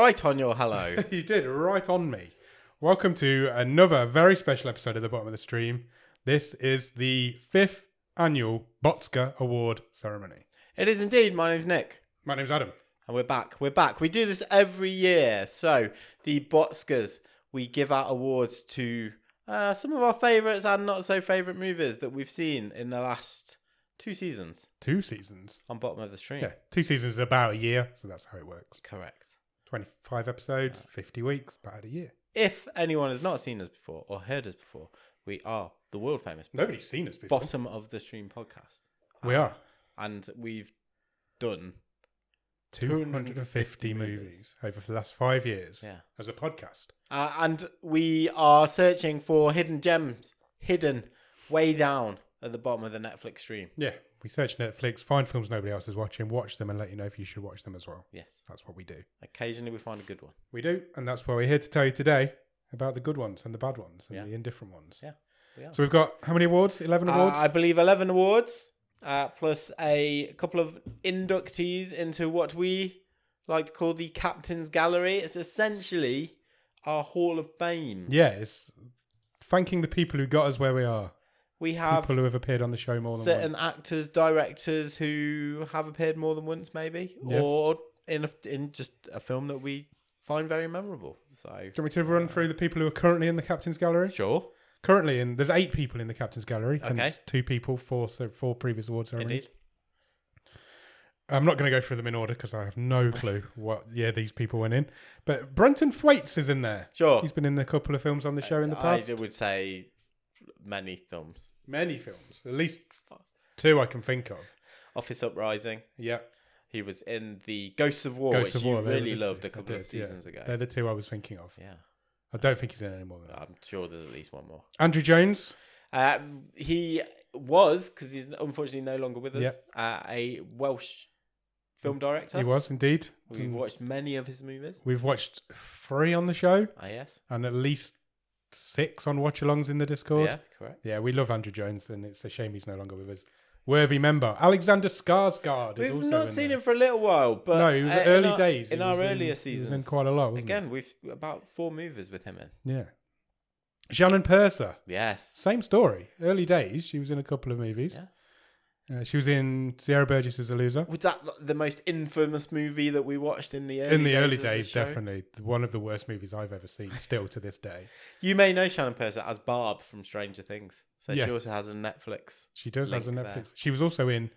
right on your hello. You did, right on me. Welcome to another very special episode of The Bottom of the Stream. This is the 5th annual BOTSCAR Award ceremony. It is indeed. My name's Nick. My name's Adam. And we're back. We're back. We do this every year. So, the BOTSCARs, we give out awards to some of our favourites and not so favourite movies that we've seen in the last 2 seasons. 2 seasons? On Bottom of the Stream. Yeah, 2 seasons is about a year, so that's how it works. Correct. 25 episodes, 50 weeks, about a year. If anyone has not seen us before or heard us before, we are the world famous Nobody's seen us before. Bottom of the Stream podcast. We are. And we've done 250 movies over the last 5 years as a podcast. And we are searching for hidden gems, hidden way down at the bottom of the Netflix stream. Yeah, we search Netflix, find films nobody else is watching, watch them and let you know if you should watch them as well. Yes. That's what we do. Occasionally we find a good one. We do, and that's why we're here to tell you today about the good ones and the bad ones and the indifferent ones. Yeah. We are. So we've got how many awards? 11 awards? I believe 11 awards, plus a couple of inductees into what we like to call the Captain's Gallery. It's essentially our Hall of Fame. Yeah, it's thanking the people who got us where we are. We have people who have appeared on the show more than certain once. actors, directors who have appeared more than once, maybe, or in just a film that we find very memorable. So, do you want me to run through the people who are currently in the Captain's Gallery? Sure. Currently, there's 8 people in the Captain's Gallery. Okay. And 2 people, 4 previous award ceremonies. Indeed. I'm not going to go through them in order because I have no clue what year these people went in. But Brenton Thwaites is in there. Sure. He's been in a couple of films on the show in the past. I would say many films. Many films. At least 2 I can think of. Office Uprising. Yeah. He was in the Ghosts of War, which you really loved a couple of seasons ago. They're the 2 I was thinking of. Yeah. I don't think he's in any more than that. I'm sure there's at least one more. Andrew Jones. He was, because he's unfortunately no longer with us, a Welsh film director. He was, indeed. We've watched many of his movies. We've watched 3 on the show. Yes. And at least 6 on watch-alongs in the Discord. Yeah, correct. Yeah, we love Andrew Jones, and it's a shame he's no longer with us. Worthy member. Alexander Skarsgård is also in We've not seen him for a little while, but... No, he was early days. In our earlier seasons. He was in quite a lot, wasn't Again, we've about 4 movies with him in. Yeah. Shannon Purser. Yes. Same story. Early days, she was in a couple of movies. Yeah. She was in Sierra Burgess as a Loser. Was that the most infamous movie that we watched in the early days? In the early days, definitely. One of the worst movies I've ever seen, still to this day. You may know Shannon Purser as Barb from Stranger Things. So she also has a Netflix. She does have a Netflix. There. She was also in...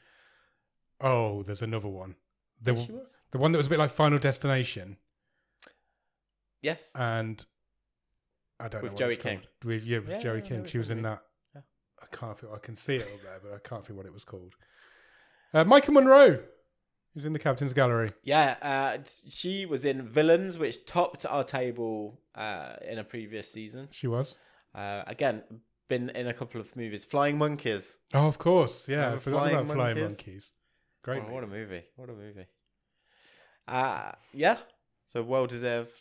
Oh, there's another one. She was? The one that was a bit like Final Destination. Yes. And I don't know what Joey it's called. King. With Joey King. She was in that. Yeah. I can see it up there, but I can't think what it was called. Micah Monroe. He was in the Captain's Gallery. Yeah, she was in Villains, which topped our table in a previous season. She was. Again, been in a couple of movies. Flying Monkeys. Oh, of course. Yeah, I forgot about Flying Monkeys. Great. Oh, what a movie. What a movie. Yeah. So well-deserved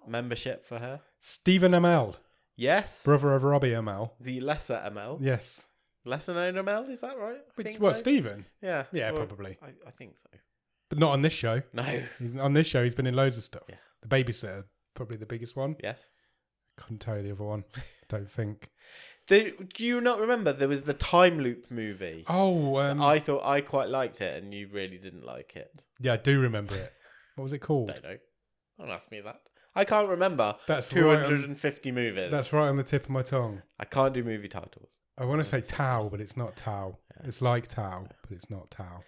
membership for her. Stephen Amell. Yes. Brother of Robbie Amell. The lesser Amell. Yes. Lesser known Amell, is that right? What, Stephen? Yeah. Yeah, probably. I think so. But not on this show. No. On this show, he's been in loads of stuff. Yeah. The Babysitter, probably the biggest one. Yes. Couldn't tell you the other one. Don't think. Do you not remember there was the Time Loop movie? Oh. I thought I quite liked it and you really didn't like it. Yeah, I do remember it. What was it called? Don't know. Don't ask me that. I can't remember. That's 250 movies. That's right on the tip of my tongue. I can't do movie titles. I want to say Tau, but it's not Tau. Yeah. It's like Tau, but it's not Tau.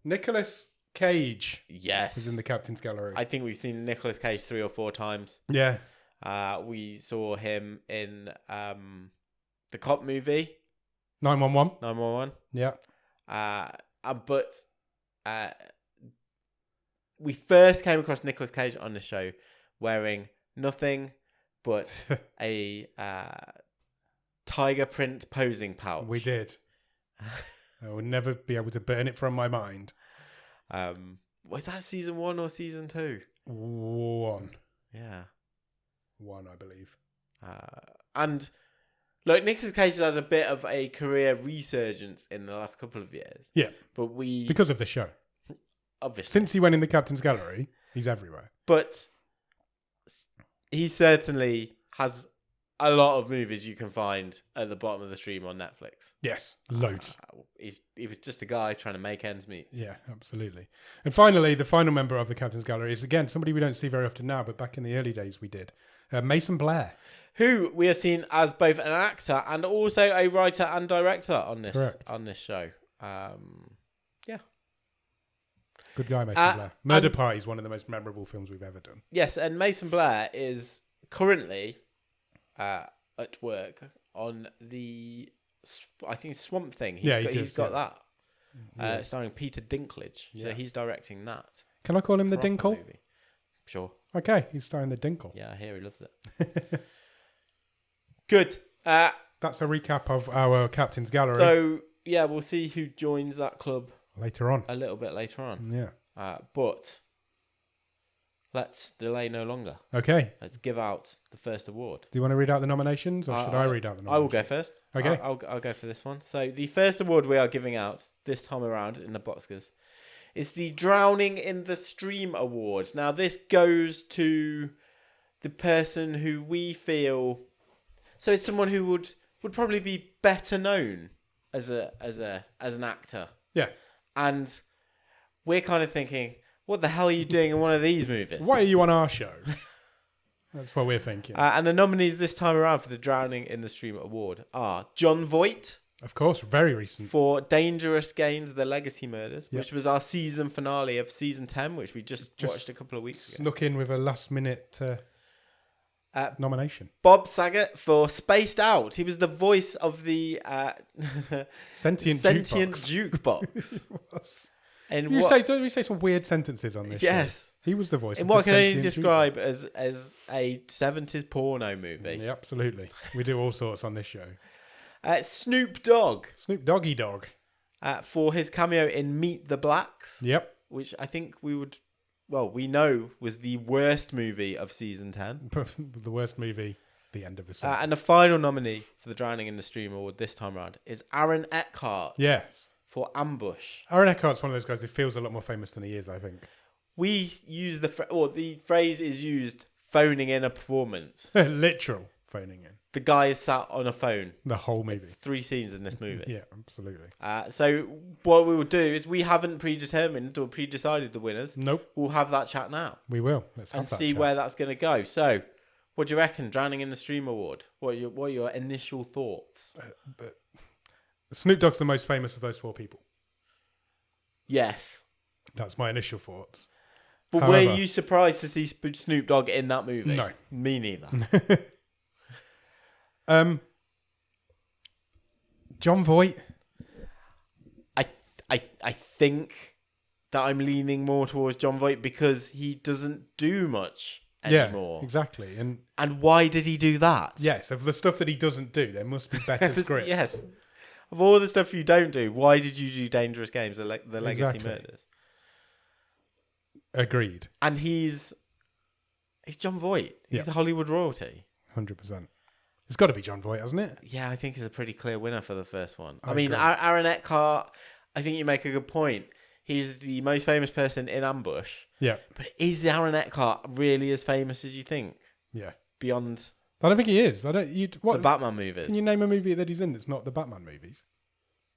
Nicolas Cage. Yes. Is in the Captain's Gallery. I think we've seen Nicolas Cage 3 or 4 times. Yeah. We saw him in the cop movie. 911. 911. Yeah. But we first came across Nicolas Cage on the show wearing nothing but a tiger print posing pouch. We did. I will never be able to burn it from my mind. Was that season 1 or season 2? 1. Yeah. 1, I believe. And look, Nicolas Cage has a bit of a career resurgence in the last couple of years. Yeah. But because of the show. Obviously. Since he went in the Captain's Gallery, He's everywhere. But he certainly has a lot of movies you can find at the bottom of the stream on Netflix. Yes, loads. He was just a guy trying to make ends meet. Yeah, absolutely. And finally, the final member of the Captain's Gallery is, again, somebody we don't see very often now, but back in the early days we did. Mason Blair. Who we have seen as both an actor and also a writer and director on this show. Yeah. Good guy, Mason Blair. Murder Party is one of the most memorable films we've ever done. Yes, and Mason Blair is currently at work on the, I think, Swamp Thing. He's got that. Starring Peter Dinklage. Yeah. So he's directing that. Can I call him the Dinkle? Movie. Sure. Okay, he's starring the Dinkle. Yeah, I hear he loves it. Good. That's a recap of our Captain's Gallery. So, yeah, we'll see who joins that club later on. A little bit later on. Yeah. But let's delay no longer. Okay. Let's give out the first award. Do you want to read out the nominations, or should I read out the nominations? I will go first. Okay. I'll go for this one. So the first award we are giving out this time around in the BOTSCARs is the Drowning in the Stream Award. Now, this goes to the person who we feel... So it's someone who would probably be better known as an actor. Yeah. And we're kind of thinking, what the hell are you doing in one of these movies? Why are you on our show? That's what we're thinking. And the nominees this time around for the Drowning in the Stream Award are Jon Voight. Of course, very recent. For Dangerous Games, The Legacy Murders, which was our season finale of season 10, which we just watched a couple of weeks ago. Snuck in with a last minute nomination. Bob Saget for Spaced Out. He was the voice of the sentient jukebox. And we say some weird sentences on this. Yes. Show. He was the voice in of what the can only describe as a 70s porno movie. Yeah, absolutely. We do all sorts on this show. Snoop Dogg. Snoop Doggy Dog. For his cameo in Meet the Blacks. Yep. Which I think we know was the worst movie of season 10. The worst movie, the end of the season. And the final nominee for the Drowning in the Stream Award this time around is Aaron Eckhart. Yes. For Ambush. Aaron Eckhart's one of those guys who feels a lot more famous than he is, I think. We use the phrase is used phoning in a performance. Literal phoning in. The guy is sat on a phone. The whole movie. 3 scenes in this movie. Yeah, absolutely. So what we will do is we haven't predetermined or pre-decided the winners. Nope. We'll have that chat now. We will. Let's have that see chat. where that's going to go. So, what do you reckon? Drowning in the Stream Award. What are your initial thoughts? Snoop Dogg's the most famous of those 4 people. Yes. That's my initial thoughts. But however, were you surprised to see Snoop Dogg in that movie? No. Me neither. Jon Voight. I think that I'm leaning more towards Jon Voight because he doesn't do much anymore. Yeah, exactly. And why did he do that? Yes, of the stuff that he doesn't do, there must be better scripts. Yes. Of all the stuff you don't do, why did you do Dangerous Games, the Legacy Murders? Agreed. And he's Jon Voight. He's a Hollywood royalty. 100%. It's got to be Jon Voight, hasn't it? Yeah, I think he's a pretty clear winner for the first one. I mean, Aaron Eckhart, I think you make a good point. He's the most famous person in Ambush. Yeah. But is Aaron Eckhart really as famous as you think? Yeah. Beyond... I don't think he is. The Batman movies. Can you name a movie that he's in that's not the Batman movies?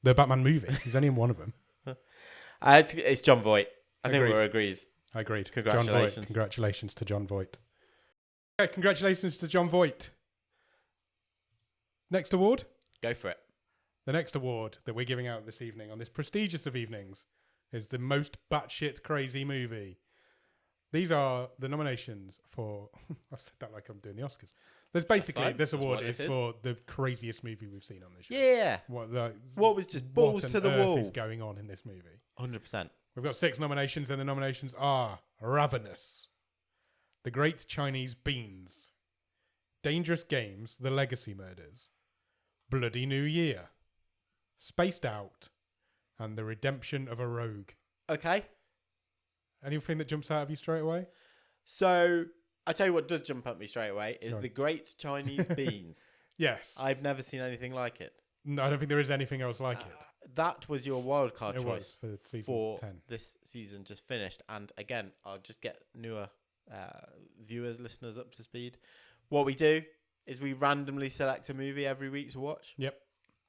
The Batman movie. He's only in one of them. It's Jon Voight. I think we're agreed. I agreed. Congratulations. Jon Voight. Congratulations to Jon Voight. Okay, congratulations to Jon Voight. Next award? Go for it. The next award that we're giving out this evening on this prestigious of evenings is the most batshit crazy movie. These are the nominations for... I've said that like I'm doing the Oscars. There's basically, this award is for the craziest movie we've seen on this show. Yeah. What was just balls to the wall? What is going on in this movie? 100%. We've got 6 nominations, and the nominations are Ravenous, The Great Chinese Beans, Dangerous Games, The Legacy Murders, Bloody New Year, Spaced Out, and The Redemption of a Rogue. Okay. Anything that jumps out of you straight away? So, I tell you what does jump at me straight away is The Great Chinese Beans. Yes. I've never seen anything like it. No, I don't think there is anything else like it. That was your wildcard It choice was for season for 10. this season just finished. And again, I'll just get newer viewers, listeners up to speed. What we do is we randomly select a movie every week to watch. Yep.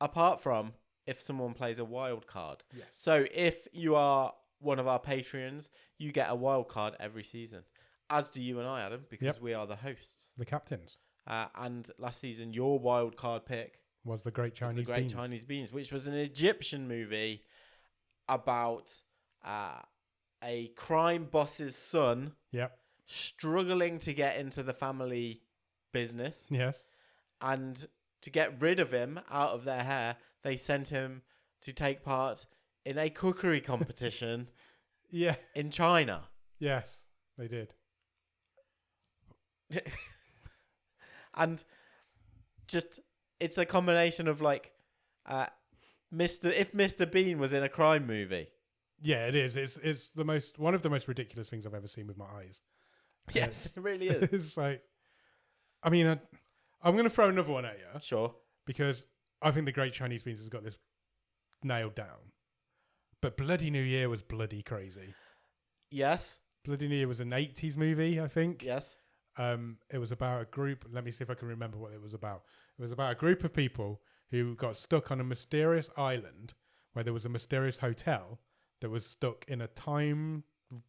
Apart from if someone plays a wild card. Yes. So if you are one of our Patreons, you get a wild card every season. As do you and I, Adam, because we are the hosts. The captains. And last season, your wild card pick was The Great Chinese Beans. Chinese Beans, which was an Egyptian movie about a crime boss's son struggling to get into the family business. Yes. And to get rid of him out of their hair, they sent him to take part in a cookery competition in China. Yes, they did. And just it's a combination of like Mr. Bean was in a crime movie. Yeah, it is. It's one of the most ridiculous things I've ever seen with my eyes. Yes, it really is. It's like, I mean, I'm going to throw another one at you. Sure. Because I think The Great Chinese Beans has got this nailed down. But Bloody New Year was bloody crazy. Yes. Bloody New Year was an 80s movie, I think. Yes. It was about a group. Let me see if I can remember what it was about. It was about a group of people who got stuck on a mysterious island where there was a mysterious hotel that was stuck in a time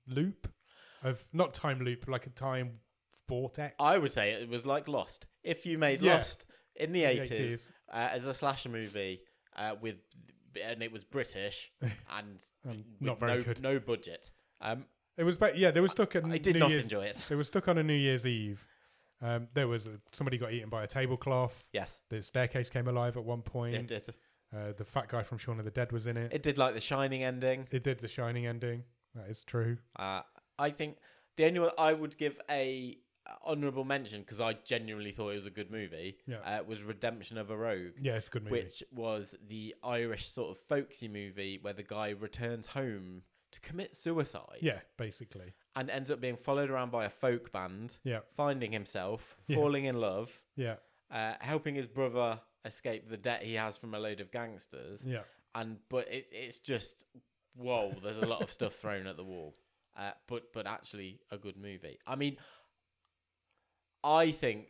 loop not time loop, like a time vortex. I would say it was like Lost. If you made Lost in the 80s as a slasher movie and it was British and not very good. No budget. It was, they were stuck at. I did not enjoy it. They were stuck on a New Year's Eve. There was somebody got eaten by a tablecloth. Yes. The staircase came alive at one point. It did. The fat guy from Shaun of the Dead was in it. It did like the Shining ending. It did the Shining ending. That is true. I think the only one I would give a honourable mention, because I genuinely thought it was a good movie, was Redemption of a Rogue. Yeah, it's a good movie. Which was the Irish sort of folksy movie where the guy returns home to commit suicide. Yeah, basically. And ends up being followed around by a folk band. Yeah. Finding himself, falling in love. Yeah. Helping his brother escape the debt he has from a load of gangsters. Yeah. But it's just, whoa, there's a lot of stuff thrown at the wall. But actually a good movie. I mean, I think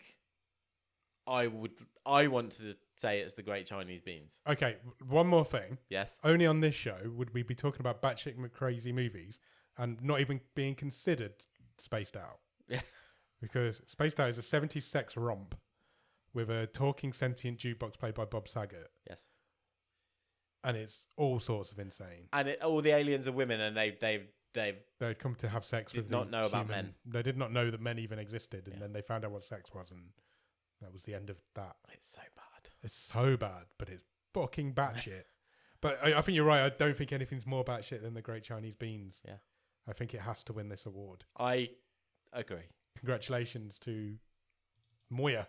I want to say it's The Great Chinese Beans. Okay, one more thing. Yes. Only on this show would we be talking about batshit crazy movies and not even being considered Spaced Out. Yeah. Because Spaced Out is a 70s sex romp with a talking sentient jukebox played by Bob Saget. Yes. And it's all sorts of insane. And all the aliens are women, and they'd come to have sex with did not know about men. They did not know that men even existed, and then they found out what sex was, and that was the end of that. It's so bad. It's so bad, but it's fucking batshit. But I think you're right. I don't think anything's more batshit than The Great Chinese Beans. Yeah. I think it has to win this award. I agree. Congratulations to Moya,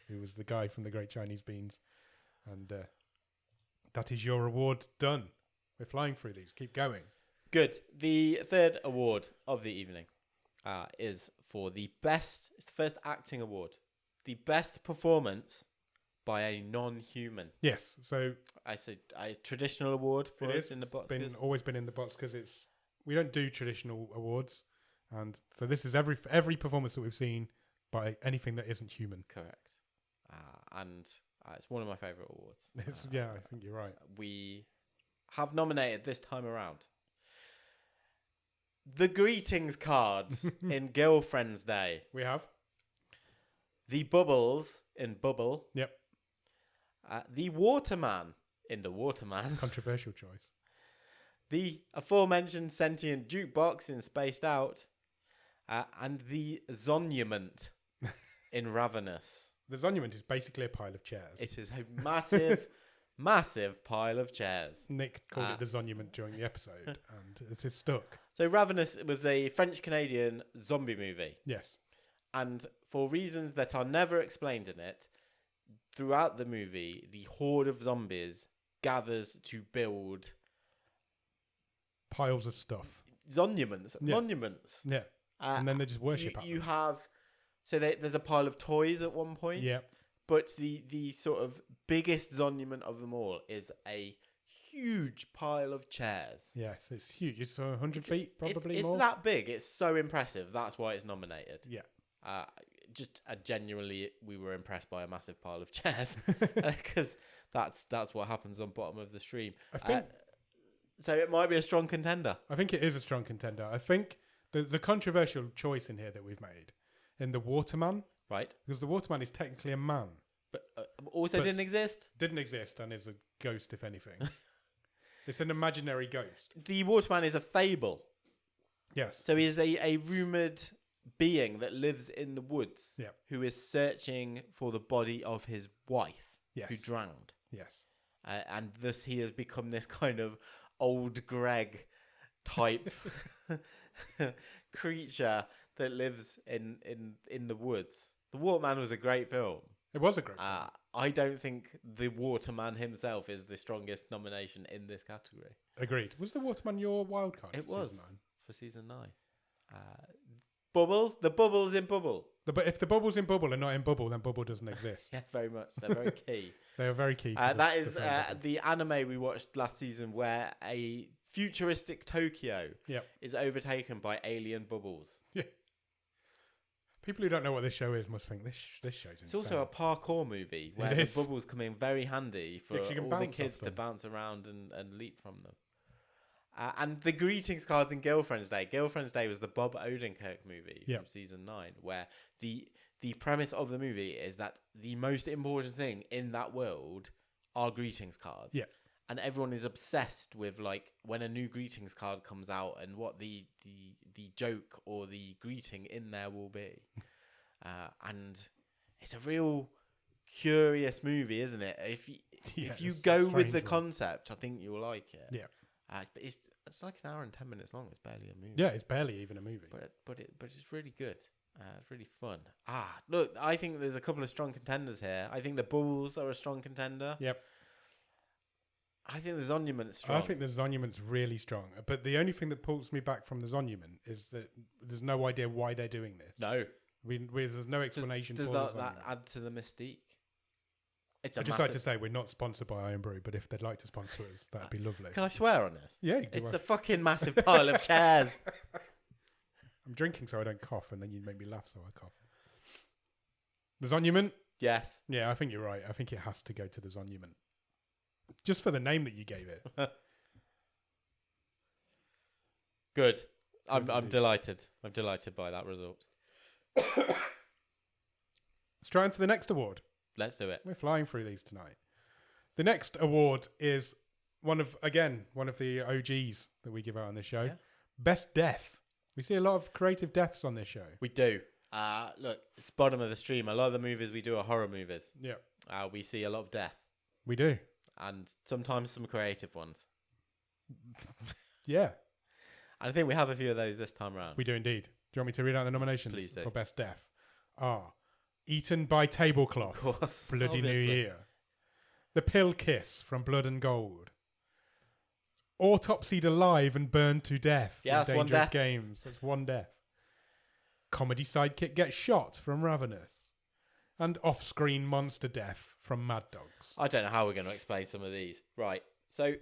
who was the guy from The Great Chinese Beans. And that is your award done. We're flying through these. Keep going. Good. The third award of the evening is for the best. It's the first acting award. The best performance by a non-human. Yes. So I said a traditional award for us in the BOTSCARS. Always been in the BOTSCARS. We don't do traditional awards, and so this is every performance that we've seen by anything that isn't human. Correct. And it's one of my favourite awards. Yeah, I think you're right. We have nominated this time around the greetings cards in Girlfriend's Day. We have the bubbles in Bubble. Yep. The Waterman in The Waterman. Controversial choice. The aforementioned sentient jukebox in Spaced Out. And the Zonument in Ravenous. The Zonument is basically a pile of chairs. It is a massive, massive pile of chairs. Nick called it the Zonument during the episode, and it is stuck. So Ravenous was a French-Canadian zombie movie. Yes. And for reasons that are never explained in it, throughout the movie, the horde of zombies gathers to build piles of stuff. Monuments. Yeah. And then they just worship you have... So there's a pile of toys at one point. Yeah. But the sort of biggest monument of them all is a huge pile of chairs. Yes, it's huge. It's 100 feet, probably it's more. that big. It's so impressive. That's why it's nominated. Yeah. Genuinely, we were impressed by a massive pile of chairs because that's what happens on bottom of the stream. I think so. It might be a strong contender. I think it is a strong contender. I think there's a controversial choice in here that we've made in the Waterman, Right. because the Waterman is technically a man. But also didn't exist. Didn't exist and is a ghost, if anything. It's an imaginary ghost. The Waterman is a fable. Yes. So he is a rumoured being that lives in the woods. Yeah. Who is searching for the body of his wife Yes. who drowned. Yes. And thus he has become this kind of old Greg type creature that lives in the woods. The Waterman was a great film. It was a great film. I don't think the Waterman himself is the strongest nomination in this category. Agreed. Was the Waterman your wild card? It for was season 9? for season 9. Bubble, the bubbles in Bubble. But if the bubble's in Bubble and not in Bubble, then Bubble doesn't exist. Yeah, very much. They're very key. They are very key. That is the anime we watched last season, where a futuristic Tokyo is overtaken by alien bubbles. Yeah. People who don't know what this show is must think this show's insane. It's also a parkour movie where the bubbles come in very handy for all the kids to bounce around and leap from them. And the greetings cards in Girlfriend's Day. Girlfriend's Day was the Bob Odenkirk movie from season 9, where the premise of the movie is that the most important thing in that world are greetings cards. Yeah. And everyone is obsessed with like when a new greetings card comes out and what the joke or the greeting in there will be. And it's a real curious movie, isn't it? If you go with the concept, I think you'll like it. Yeah. It's like an hour and 10 minutes long. It's barely a movie. Yeah, it's barely even a movie. But it's really good. It's really fun. Look, I think there's a couple of strong contenders here. I think the Bulls are a strong contender. Yep. I think the Zonyament's strong. I think the Zonyament's really strong. But the only thing that pulls me back from the Zonyament is that there's no idea why they're doing this. No. There's no explanation does for that add to the mystique? I'd just like to say we're not sponsored by Iron Brew, but if they'd like to sponsor us, that'd be lovely. Can I swear on this? Yeah. It's a fucking massive pile of chairs. I'm drinking so I don't cough, and then you make me laugh so I cough. The Zonyament? Yes. Yeah, I think you're right. I think it has to go to the Zonyament. Just for the name that you gave it. Good. I'm delighted. I'm delighted by that result. Let's try on to the next award. Let's do it. We're flying through these tonight. The next award is one of the OGs that we give out on this show. Yeah. Best Death. We see a lot of creative deaths on this show. We do. Look, it's bottom of the stream. A lot of the movies we do are horror movies. Yeah. We see a lot of death. We do. And sometimes some creative ones. Yeah. And I think we have a few of those this time around. We do indeed. Do you want me to read out the nominations Please do. for Best Death? Eaten by Tablecloth. Of course. Bloody Obviously. New Year. The Pill Kiss from Blood and Gold. Autopsied alive and burned to death. Yeah, that's in one Dangerous death. Games. That's one death. Comedy sidekick gets shot from Ravenous. And off-screen monster death from Mad Dogs. I don't know how we're going to explain some of these. Right. So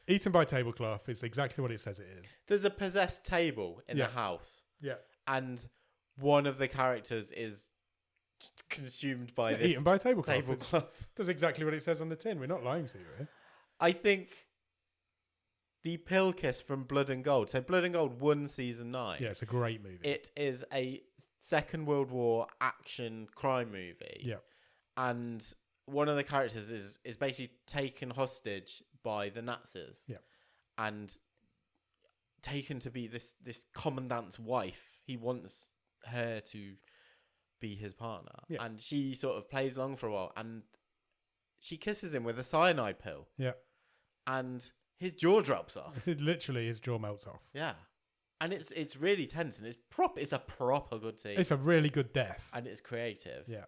Eaten by Tablecloth is exactly what it says it is. there's a possessed table in the house. Yeah. And one of the characters is just consumed by this Eaten by Tablecloth. tablecloth. That's exactly what it says on the tin. We're not lying to you here. I think the Pill Kiss from Blood and Gold. So Blood and Gold won season 9. Yeah, it's a great movie. It is a Second World War action crime movie. Yeah. And one of the characters is basically taken hostage by the Nazis. Yeah. And taken to be this commandant's wife. He wants her to be his partner. Yeah. And she sort of plays along for a while. And she kisses him with a cyanide pill. Yeah. And his jaw drops off. Literally, his jaw melts off. Yeah. And it's really tense, and it's a proper good scene. It's a really good death. And it's creative. Yeah.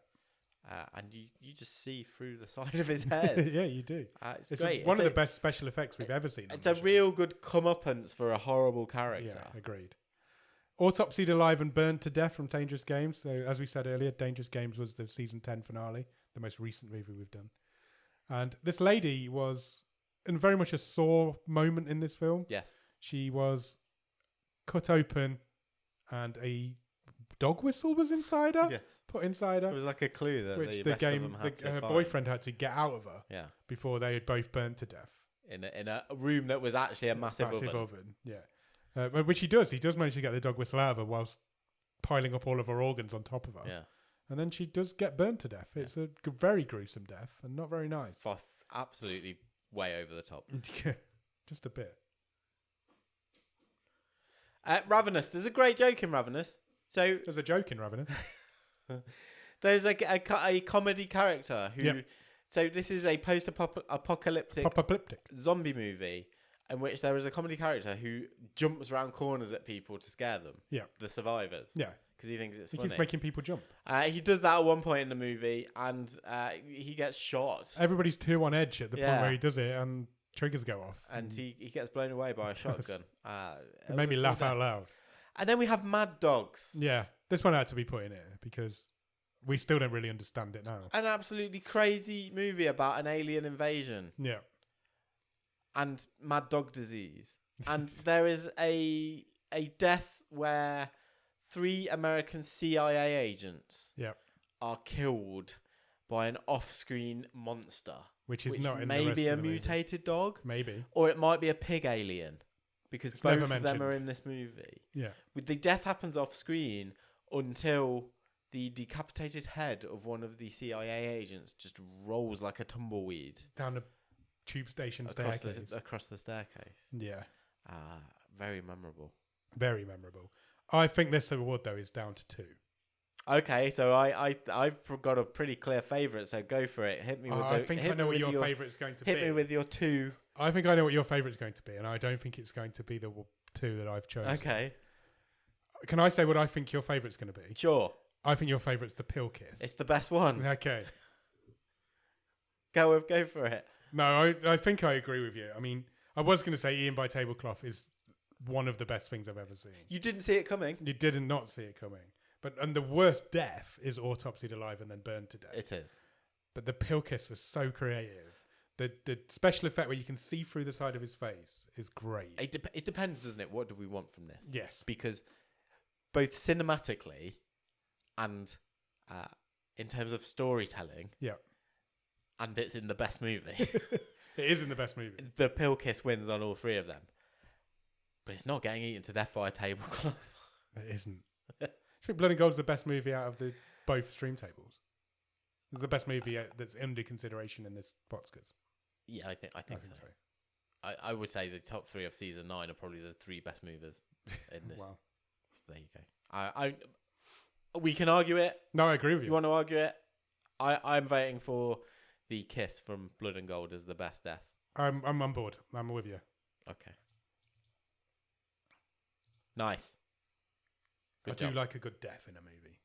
And you just see through the side of his head. Yeah, you do. It's great. One of the best special effects we've ever seen. It's a real good comeuppance for a horrible character. Yeah, agreed. Autopsied Alive and Burned to Death from Dangerous Games. So, as we said earlier, Dangerous Games was the season 10 finale, the most recent movie we've done. And this lady was in very much a Saw moment in this film. Yes. She was cut open and a dog whistle was inside her. Yes. Put inside her. It was like a clue that Which the rest of them had to her find. boyfriend had to get out of her Yeah. before they had both burnt to death. In a room that was actually a massive oven. Yeah. Which he does. He does manage to get the dog whistle out of her whilst piling up all of her organs on top of her. Yeah. And then she does get burnt to death. It's a very gruesome death and not very nice. Absolutely way over the top. Just a bit. Ravenous. There's a great joke in Ravenous. So There's a joke in Ravenous. there's a comedy character who... Yep. So this is a post-apocalyptic zombie movie in which there is a comedy character who jumps around corners at people to scare them. Yeah. The survivors. Yeah. Because he thinks it's He funny. keeps making people jump. He does that at one point in the movie and he gets shot. Everybody's too on edge at the point Yeah. where he does it and triggers go off. And he gets blown away by a shotgun. It made me laugh out loud. And then we have Mad Dogs. Yeah. This one had to be put in here because we still don't really understand it now. An absolutely crazy movie about an alien invasion Yeah. and mad dog disease. And there is a death where 3 American CIA agents Yeah. are killed by an off-screen monster. Which is not in the rest maybe a of the movie. mutated dog. Maybe. Or it might be a pig alien. Because It's both never of them mentioned. are in this movie. Yeah. The death happens off-screen until the decapitated head of one of the CIA agents just rolls like a tumbleweed Down the tube station across staircase. across the staircase. Yeah. Very memorable. Very memorable. I think this award, though, is down to 2. Okay, so I've got a pretty clear favourite, so go for it. Hit me with I think I know what your favourite is going to be. Hit me with your 2. I think I know what your favourite is going to be, and I don't think it's going to be the 2 that I've chosen. Okay. Can I say what I think your favourite's going to be? Sure. I think your favourite's the pill kiss. It's the best one. Okay. Go for it. No, I think I agree with you. I mean, I was going to say Ian by Tablecloth is one of the best things I've ever seen. You didn't see it coming. You did not see it coming. And the worst death is Autopsied Alive and then Burned to Death. It is. But the pill kiss was so creative. The special effect where you can see through the side of his face is great. It depends, doesn't it? What do we want from this? Yes. Because both cinematically and in terms of storytelling, Yeah. and it's in the best movie. It is in the best movie. The pill kiss wins on all 3 of them. But it's not getting eaten to death by a tablecloth. It isn't. I think Blood and Gold's the best movie out of the both stream tables. It's the best movie that's under consideration in this BOTSCARS. Yeah, I think so. I would say the top 3 of season 9 are probably the 3 best movies in this. Wow. There you go. We can argue it. No, I agree with you. You want to argue it? I'm voting for the kiss from Blood and Gold as the best death. I'm on board. I'm with you. Okay. Nice. I do like a good death in a movie.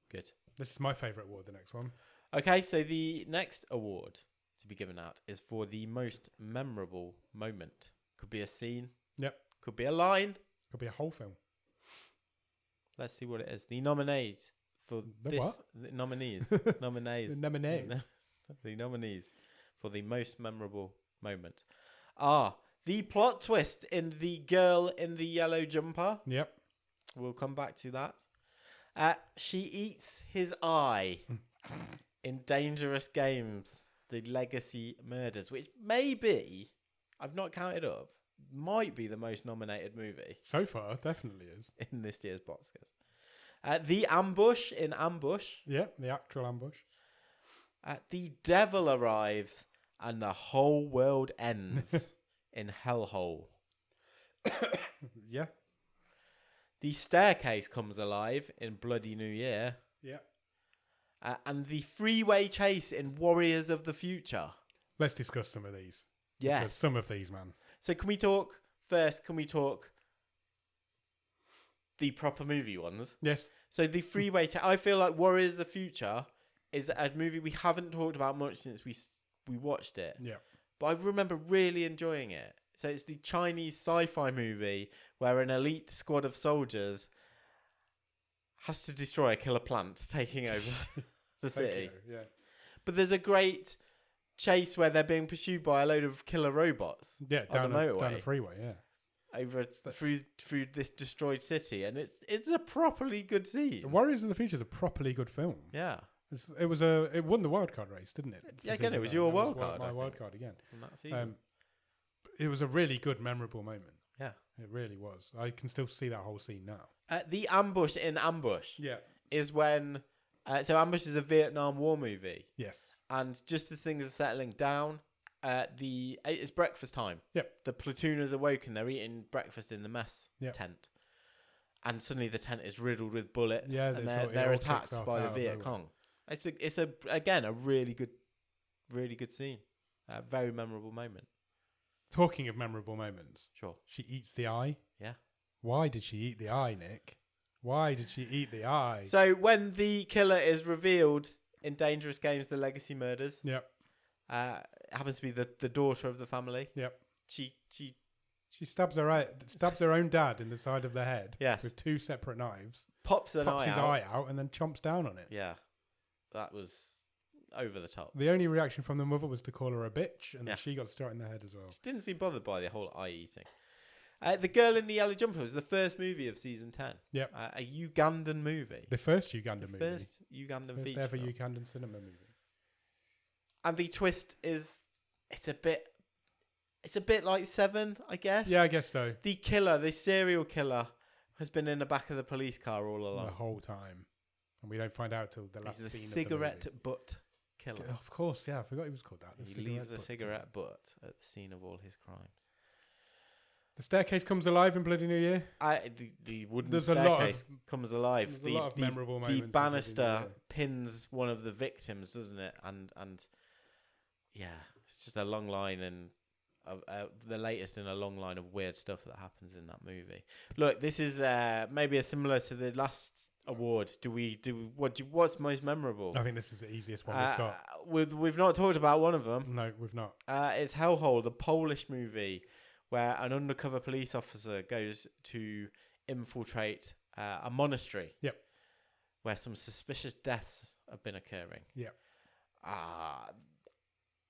Good. This is my favourite award, the next one. Okay, so the next award to be given out is for the most memorable moment. Could be a scene. Yep. Could be a line. Could be a whole film. Let's see what it is. The nominees for The this. what? The nominees. Nominees. The nominees. The nominees for the most memorable moment are the plot twist in The Girl in the Yellow Jumper. Yep. We'll come back to that. She eats his eye in Dangerous Games, The Legacy Murders, which maybe, I've not counted up, might be the most nominated movie So far, definitely is. in this year's BOTSCARS. The Ambush in Ambush. Yeah, the actual ambush. The Devil Arrives and the Whole World Ends in Hellhole. Yeah. The Staircase Comes Alive in Bloody New Year. Yeah. And the Freeway Chase in Warriors of the Future. Let's discuss some of these. Yes. Because some of these, man. So can we talk the proper movie ones? Yes. So the Freeway Chase, I feel like Warriors of the Future is a movie we haven't talked about much since we watched it. Yeah. But I remember really enjoying it. So it's the Chinese sci-fi movie where an elite squad of soldiers has to destroy a killer plant taking over the city. Tokyo, yeah. But there's a great chase where they're being pursued by a load of killer robots. Yeah, on the motorway. down the freeway, yeah. Over through this destroyed city, and it's a properly good scene. Warriors of the Future is a properly good film. Yeah. It won the wildcard race, didn't it? Yeah, again, it was your wildcard. My wildcard again. From that season. It was a really good, memorable moment. Yeah. It really was. I can still see that whole scene now. The ambush in Ambush is when... so Ambush is a Vietnam War movie. Yes. And just as things are settling down, it's breakfast time. Yep. The platoon has awoken. They're eating breakfast in the mess tent. And suddenly the tent is riddled with bullets. Yeah, and they're attacked by the Viet Cong. It's a really good scene. A very memorable moment. Talking of memorable moments. Sure. She eats the eye. Yeah. Why did she eat the eye, Nick? Why did she eat the eye? So when the killer is revealed in Dangerous Games, The Legacy Murders. Yep. Happens to be the daughter of the family. Yep. She stabs her own dad in the side of the head. Yes. With 2 separate knives. Pops his eye out and then chomps down on it. Yeah. That was over the top. The only reaction from the mother was to call her a bitch, and then Yeah. she got struck in the head as well. She didn't seem bothered by the whole eye eating. The Girl in the Yellow Jumper was the first movie of season 10. Yep. A Ugandan movie. The first Ugandan movie. First Ugandan feature ever film. Ugandan cinema movie. And the twist is it's a bit like Seven, I guess. Yeah, I guess so. The killer, the serial killer, has been in the back of the police car all along. The whole time. And we don't find out till the last He's a scene cigarette of the movie. butt killer. Of course, yeah. I forgot he was called that. He leaves a cigarette butt at the scene of all his crimes. The staircase comes alive in Bloody New Year. The wooden There's staircase comes alive. There's a lot of memorable moments. The banister pins one of the victims, doesn't it? And yeah, it's just a long line and the latest in a long line of weird stuff that happens in that movie. Look, this is maybe similar to the last award. What's most memorable? I think this is the easiest one we've got. We've not talked about one of them. No, we've not. It's Hellhole, the Polish movie, where an undercover police officer goes to infiltrate a monastery. Yep. Where some suspicious deaths have been occurring. Yep.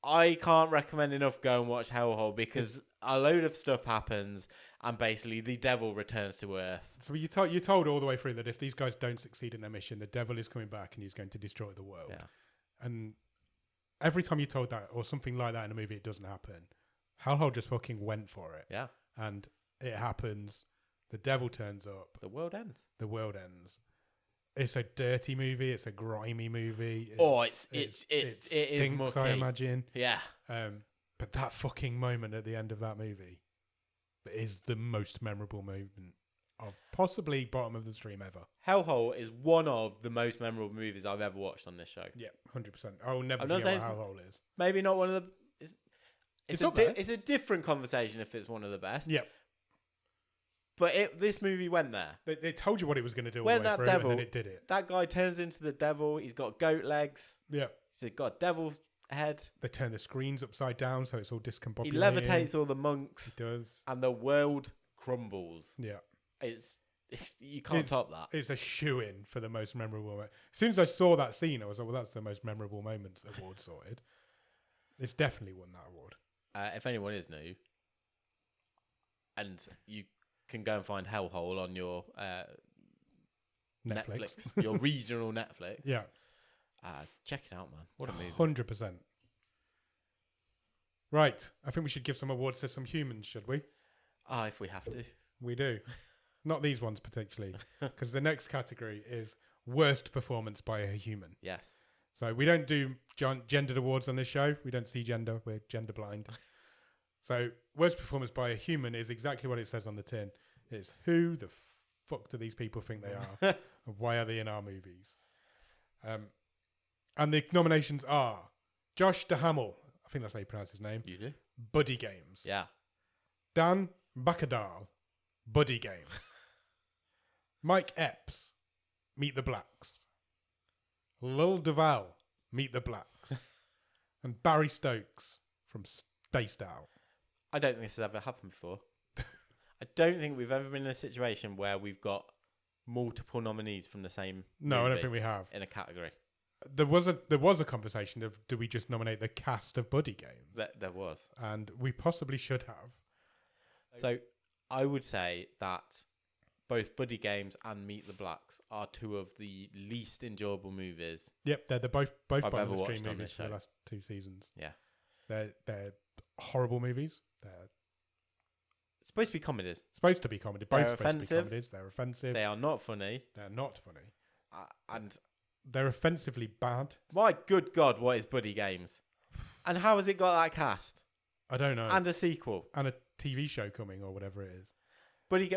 I can't recommend enough go and watch Hellhole because a load of stuff happens and basically the devil returns to Earth. So you're told all the way through that if these guys don't succeed in their mission, the devil is coming back and he's going to destroy the world. Yeah. And every time you're told that or something like that in a movie, it doesn't happen. Hellhole just fucking went for it. Yeah. And it happens. The devil turns up. The world ends. The world ends. It's a dirty movie. It's a grimy movie. It stinks, is mucky. I imagine. Yeah. But that fucking moment at the end of that movie is the most memorable moment of possibly bottom of the stream ever. Hellhole is one of the most memorable movies I've ever watched on this show. Yeah, 100%. I will never I'm not forget saying what Hellhole is. Maybe not one of the... It's up there. It's a different conversation if it's one of the best. Yeah. But this movie went there. They told you what it was going to do all When the way that through, devil, and then it did it. That guy turns into the devil. He's got goat legs. Yeah. He's got a devil's head. They turn the screens upside down so it's all discombobulated. He levitates all the monks. He does. And the world crumbles. Yeah. It's you can't top that. It's a shoo-in for the most memorable moment. As soon as I saw that scene, I was like, well, that's the most memorable moments award sorted. It's definitely won that award. If anyone is new, and you can go and find Hellhole on your Netflix, your regional Netflix. Yeah. Check it out, man. What a movie. 100%. Right. I think we should give some awards to some humans, should we? If we have to. We do. Not these ones particularly, because the next category is worst performance by a human. Yes. So we don't do gendered awards on this show. We don't see gender. We're gender blind. So worst performance by a human is exactly what it says on the tin. It's who the fuck do these people think they are? And why are they in our movies? And the nominations are Josh Duhamel. I think that's how you pronounce his name. You do? Buddy Games. Yeah. Dan Bacadal. Buddy Games. Mike Epps. Meet the Blacks. Lil Duval. Meet the Blacks. And Barry Stokes from Spaced Out. I don't think this has ever happened before. I don't think we've ever been in a situation where we've got multiple nominees from the same No, I movie don't think we have. in a category. There was a conversation of do we just nominate the cast of Buddy Games? There was. And we possibly should have. So I would say that both Buddy Games and Meet the Blacks are two of the least enjoyable movies. Yep, they're both I've bottom ever of the watched stream on movies this for the show. last 2 seasons. Yeah. They're horrible movies. They're It's supposed to be comedies. supposed to be comedy. Both They're supposed to be offensive. comedies. They're offensive. They are not funny. They're not funny. And They're offensively bad. my good God, what is Buddy Games? And how has it got that cast? I don't know. And a sequel. And a TV show coming or whatever it is. Buddy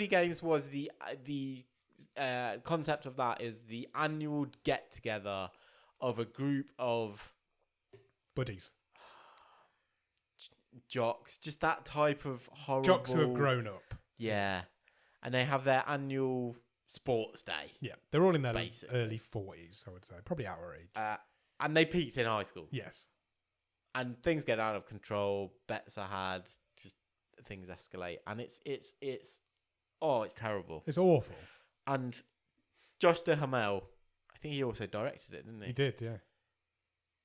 Games was the concept of that is the annual get together of a group of Buddies. jocks, just that type of horrible Jocks who have grown up. Yeah, and they have their annual sports day. Yeah. They're all in their Basically. early 40s, I would say. Probably our age. And they peaked in high school. Yes. And things get out of control. Bets are had. Just things escalate, and it's terrible. It's awful. And Josh Duhamel, I think he also directed it, didn't he? He did, yeah.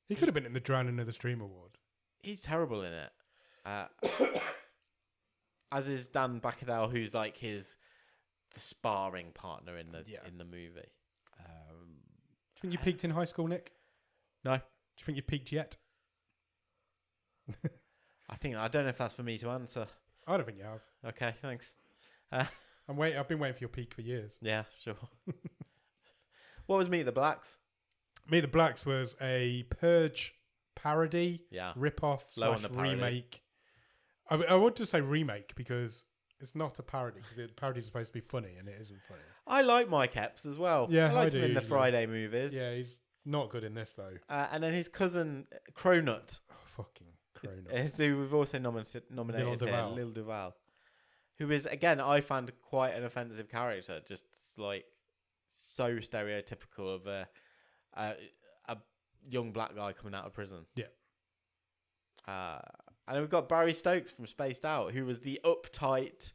He could have been in the Drowning of the Stream Award. He's terrible in it. As is Dan Bacadel, who's like the sparring partner in the movie. Do you think you peaked in high school, Nick? No. Do you think you peaked yet? I don't know if that's for me to answer. I don't think you have. Okay, thanks. I've been waiting for your peak for years. Yeah, sure. What was Meet the Blacks? Meet the Blacks was a Purge parody, Yeah. rip-off Low on / the parody. remake. I want to say remake because it's not a parody because the parody is supposed to be funny and it isn't funny. I like Mike Epps as well. Yeah, I liked I him do in the usually. Friday movies. Yeah, he's not good in this though. And then his cousin Cronut, Oh, fucking Cronut. who we've also nominated here, Duval. Lil Duval, who is again I found quite an offensive character, just like so stereotypical of a young black guy coming out of prison. Yeah. And then we've got Barry Stokes from Spaced Out, who was the uptight,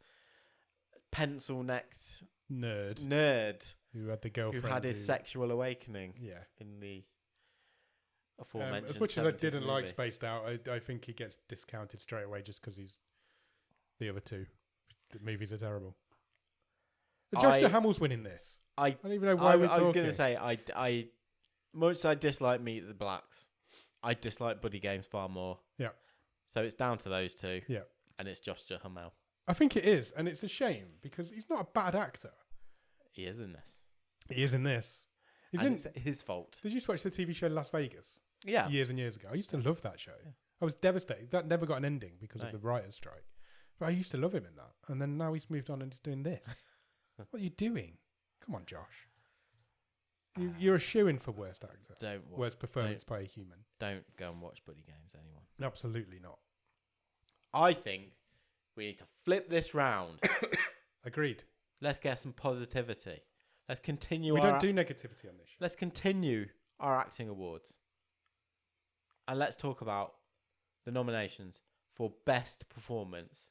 pencil-necked Nerd who had the girlfriend had his sexual awakening Yeah. in the aforementioned. As much as I 70s didn't like movie. Spaced Out, I think he gets discounted straight away just because he's the other two. The movies are terrible. Josh Duhamel's winning this. I don't even know why we're talking. I was going to say, I much as I dislike Meet the Blacks, I dislike Buddy Games far more. Yeah. So it's down to those two. Yeah. And it's Josh Duhamel. I think it is, and it's a shame because he's not a bad actor. He is in this. He is in this. It's his fault. Did you watch the TV show Las Vegas? Yeah. Years and years ago. I usst to love that show. Yeah. I was devastated. That never got an ending because of the writer's strike. But I used to love him in that. And then now he's moved on and he's doing this. What are you doing? Come on, Josh. You're a shoo-in for worst actor. Worst performance by a human. Don't go and watch Buddy Games, anyone. Absolutely not. I think we need to flip this round. Agreed. Let's get some positivity. Let's continue. We don't do negativity on this show. Let's continue our acting awards. And let's talk about the nominations for best performance.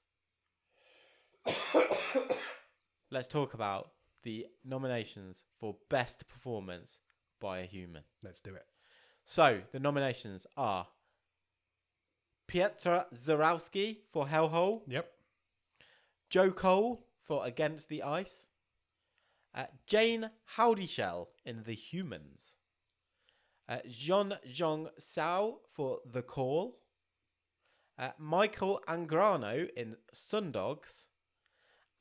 Let's talk about the nominations for best performance by a human. Let's do it. So, the nominations are Pietra Zarowski for Hellhole. Yep. Joe Cole for Against the Ice. Jane Howdyshell in The Humans. Jean Jong Sao for The Call. Michael Angrano in Sundogs.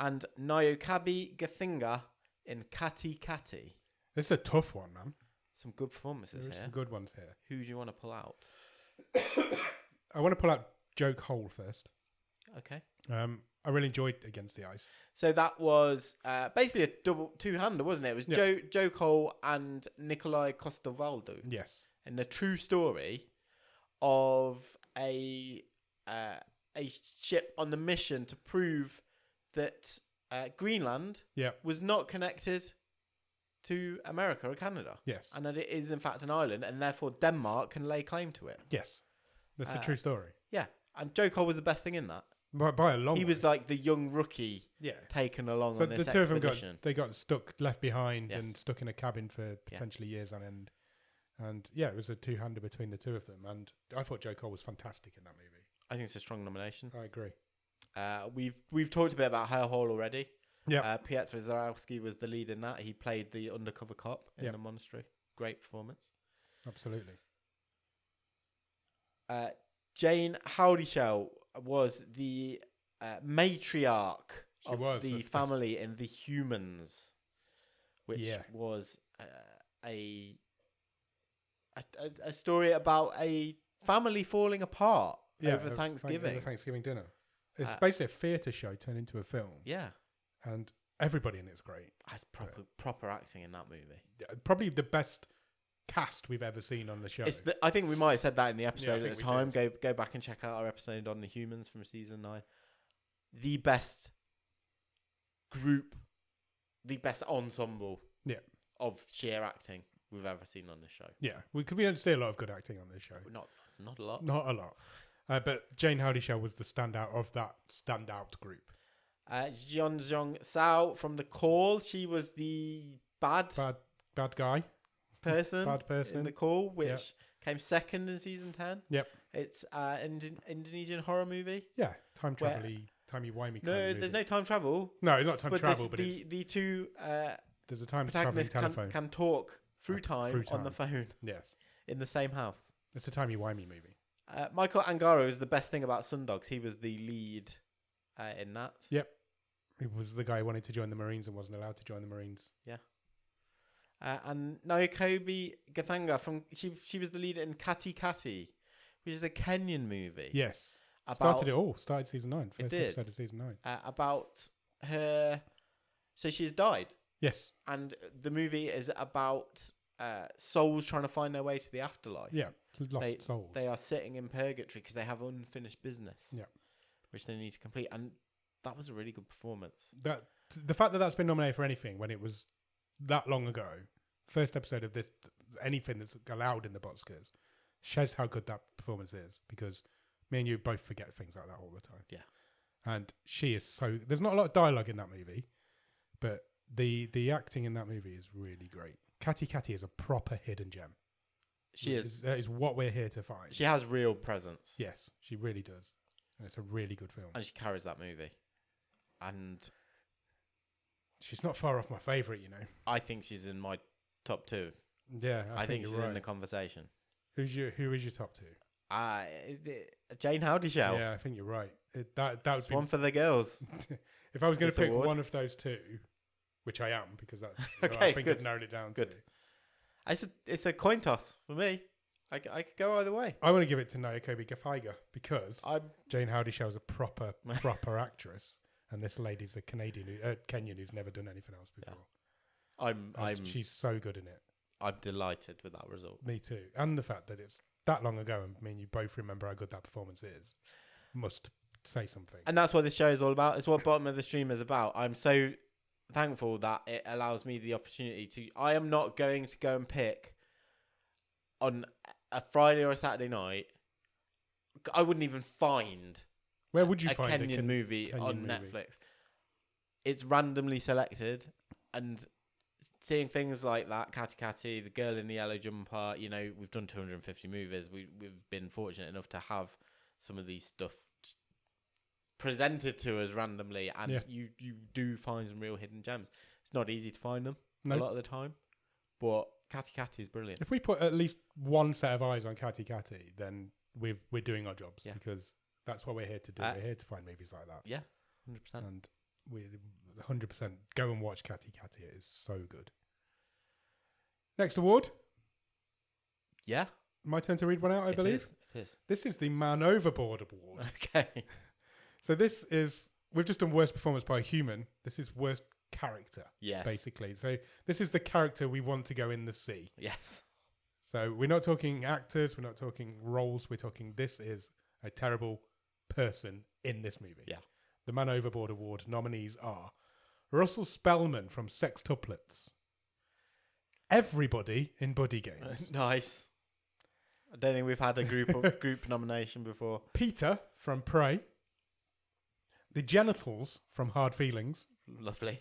And Nyokabi Gathinga in Kati Kati. This is a tough one, man. Some good performances There are here. some good ones here. Who do you want to pull out? I want to pull out Joe Cole first. Okay. I really enjoyed Against the Ice. So that was basically a two-hander, wasn't it? It was Yeah. Joe Cole and Nikolai Costovaldo. Yes. And the true story of a ship on the mission to prove that Greenland was not connected to America or Canada. Yes. And that it is in fact an island, and therefore Denmark can lay claim to it. Yes. That's a true story. Yeah. And Joe Cole was the best thing in that. By a long He way. was like the young rookie taken along So on this the two of expedition. them got stuck, left behind, Yes. and stuck in a cabin for potentially years on end. And it was a two-hander between the two of them. And I thought Joe Cole was fantastic in that movie. I think it's a strong nomination. I agree. We've talked a bit about Hell Hall already. Yeah. Piotr Zarowski was the lead in that. He played the undercover cop in the monastery. Great performance. Absolutely. Jane Howdyshell was the matriarch of the family in The Humans, which was a story about a family falling apart over Thanksgiving. Over Thanksgiving dinner. It's basically a theatre show turned into a film. Yeah. And everybody in it's great. That's proper acting in that movie. Probably the best cast we've ever seen on the show. I think we might have said that in the episode Yeah, at the time. Go back and check out our episode on The Humans from season 9. The best group, the best ensemble of sheer acting we've ever seen on this show. Yeah, we don't see a lot of good acting on this show. Not a lot. Not a lot. But Jane Howdyshell was the standout of that standout group. Jeon Jong Sao from The Call. She was the bad guy person, bad person in The Call, which came second in season 10. Yep. It's an Indonesian horror movie. Yeah, time travel-y, timey-wimey. No, there's no time travel. No, not time travel, but the two there's a time protagonists traveling telephone. can talk through time on the phone. Yes, in the same house. It's a timey-wimey movie. Michael Angaro is the best thing about Sundogs. He was the lead in that. Yep. He was the guy who wanted to join the Marines and wasn't allowed to join the Marines. Yeah. And Naokobi Gathanga she was the lead in Kati Kati, which is a Kenyan movie. Yes. Started season 9. First episode of season 9. About her. So she's died. Yes. And the movie is about souls trying to find their way to the afterlife. Yeah. Lost souls. They are sitting in purgatory because they have unfinished business. Yeah. Which they need to complete. And that was a really good performance. The fact that that's been nominated for anything when it was that long ago, first episode of this, anything that's allowed in the BOTSCARs, shows how good that performance is, because me and you both forget things like that all the time. Yeah. And she is there's not a lot of dialogue in that movie, but the acting in that movie is really great. Kati Kati is a proper hidden gem. She is. That is what we're here to find. She has real presence. Yes, she really does. And it's a really good film. And she carries that movie. And she's not far off my favourite, you know. I think she's in my top 2. Yeah, I think she's in the conversation. Who is your top 2? Jane Howdyshell. Yeah, I think you're right. That would be one for the girls. If I was going to pick one of those 2, which I am, because that's okay, I think I've narrowed it down to. It's a coin toss for me. I could go either way. I want to give it to Naokobi Gafaiga because Jane Howdyshell is a proper actress, and this lady's a Kenyan who's never done anything else before. She's so good in it. I'm delighted with that result. Me too, and the fact that it's that long ago, and me and you both remember how good that performance is, must say something. And that's what this show is all about. It's what Bottom of the Stream is about. I'm so thankful that it allows me the opportunity to. I am not going to go and pick on a Friday or a Saturday night. I wouldn't even find. Where would you find a Kenyan movie on Netflix? It's randomly selected, and seeing things like that, Kati Kati, The Girl in the Yellow Jumper. You know, we've done 250 movies. We've been fortunate enough to have some of these stuff presented to us randomly, and you do find some real hidden gems. It's not easy to find them a lot of the time, but Kati Kati is brilliant. If we put at least one set of eyes on Kati Kati, then we're doing our jobs, because that's what we're here to do. We're here to find movies like that. Yeah, 100%. And we 100% go and watch Kati Kati. It is so good. Next award. Yeah. My turn to read one out, I believe. It is. This is the Man Overboard Award. Okay. So we've just done worst performance by a human. This is worst character, basically. So this is the character we want to go in the sea. Yes. So we're not talking actors, we're not talking roles, we're talking this is a terrible person in this movie. Yeah. The Man Overboard Award nominees are Russell Spellman from Sextuplets, everybody in Buddy Games. Nice. I don't think we've had a group nomination before. Peter from Prey. The Genitals from Hard Feelings. Lovely.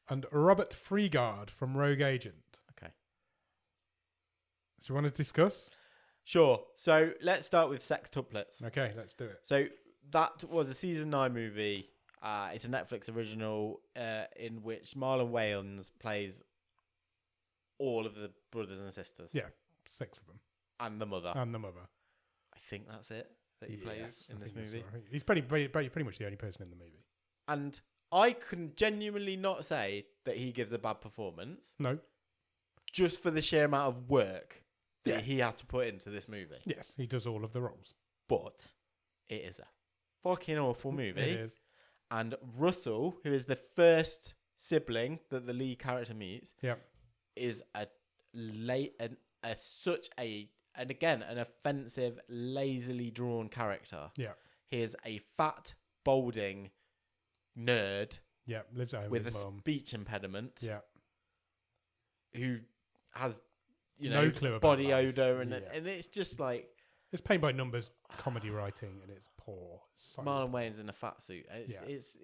And Robert Freegard from Rogue Agent. Okay. So you want to discuss? Sure. So let's start with Sextuplets. Okay, let's do it. So that was a season 9 movie. It's a Netflix original in which Marlon Wayans plays all of the brothers and sisters. Yeah, 6 of them. And the mother. I think that's it that he plays in this movie. Right. He's pretty much the only person in the movie. And I can genuinely not say that he gives a bad performance. No. Just for the sheer amount of work that he had to put into this movie. Yes, he does all of the roles. But it is a fucking awful movie. It is. And Russell, who is the first sibling that the lead character meets, is an offensive, lazily drawn character. Yeah. He is a fat, balding nerd. Yeah, lives at home with his a mum. speech impediment. Yeah. Who has, no clue about body life. odor and it's just like it's paint by numbers comedy writing and it's poor. It's so Marlon poor. Wayans in a fat suit. It's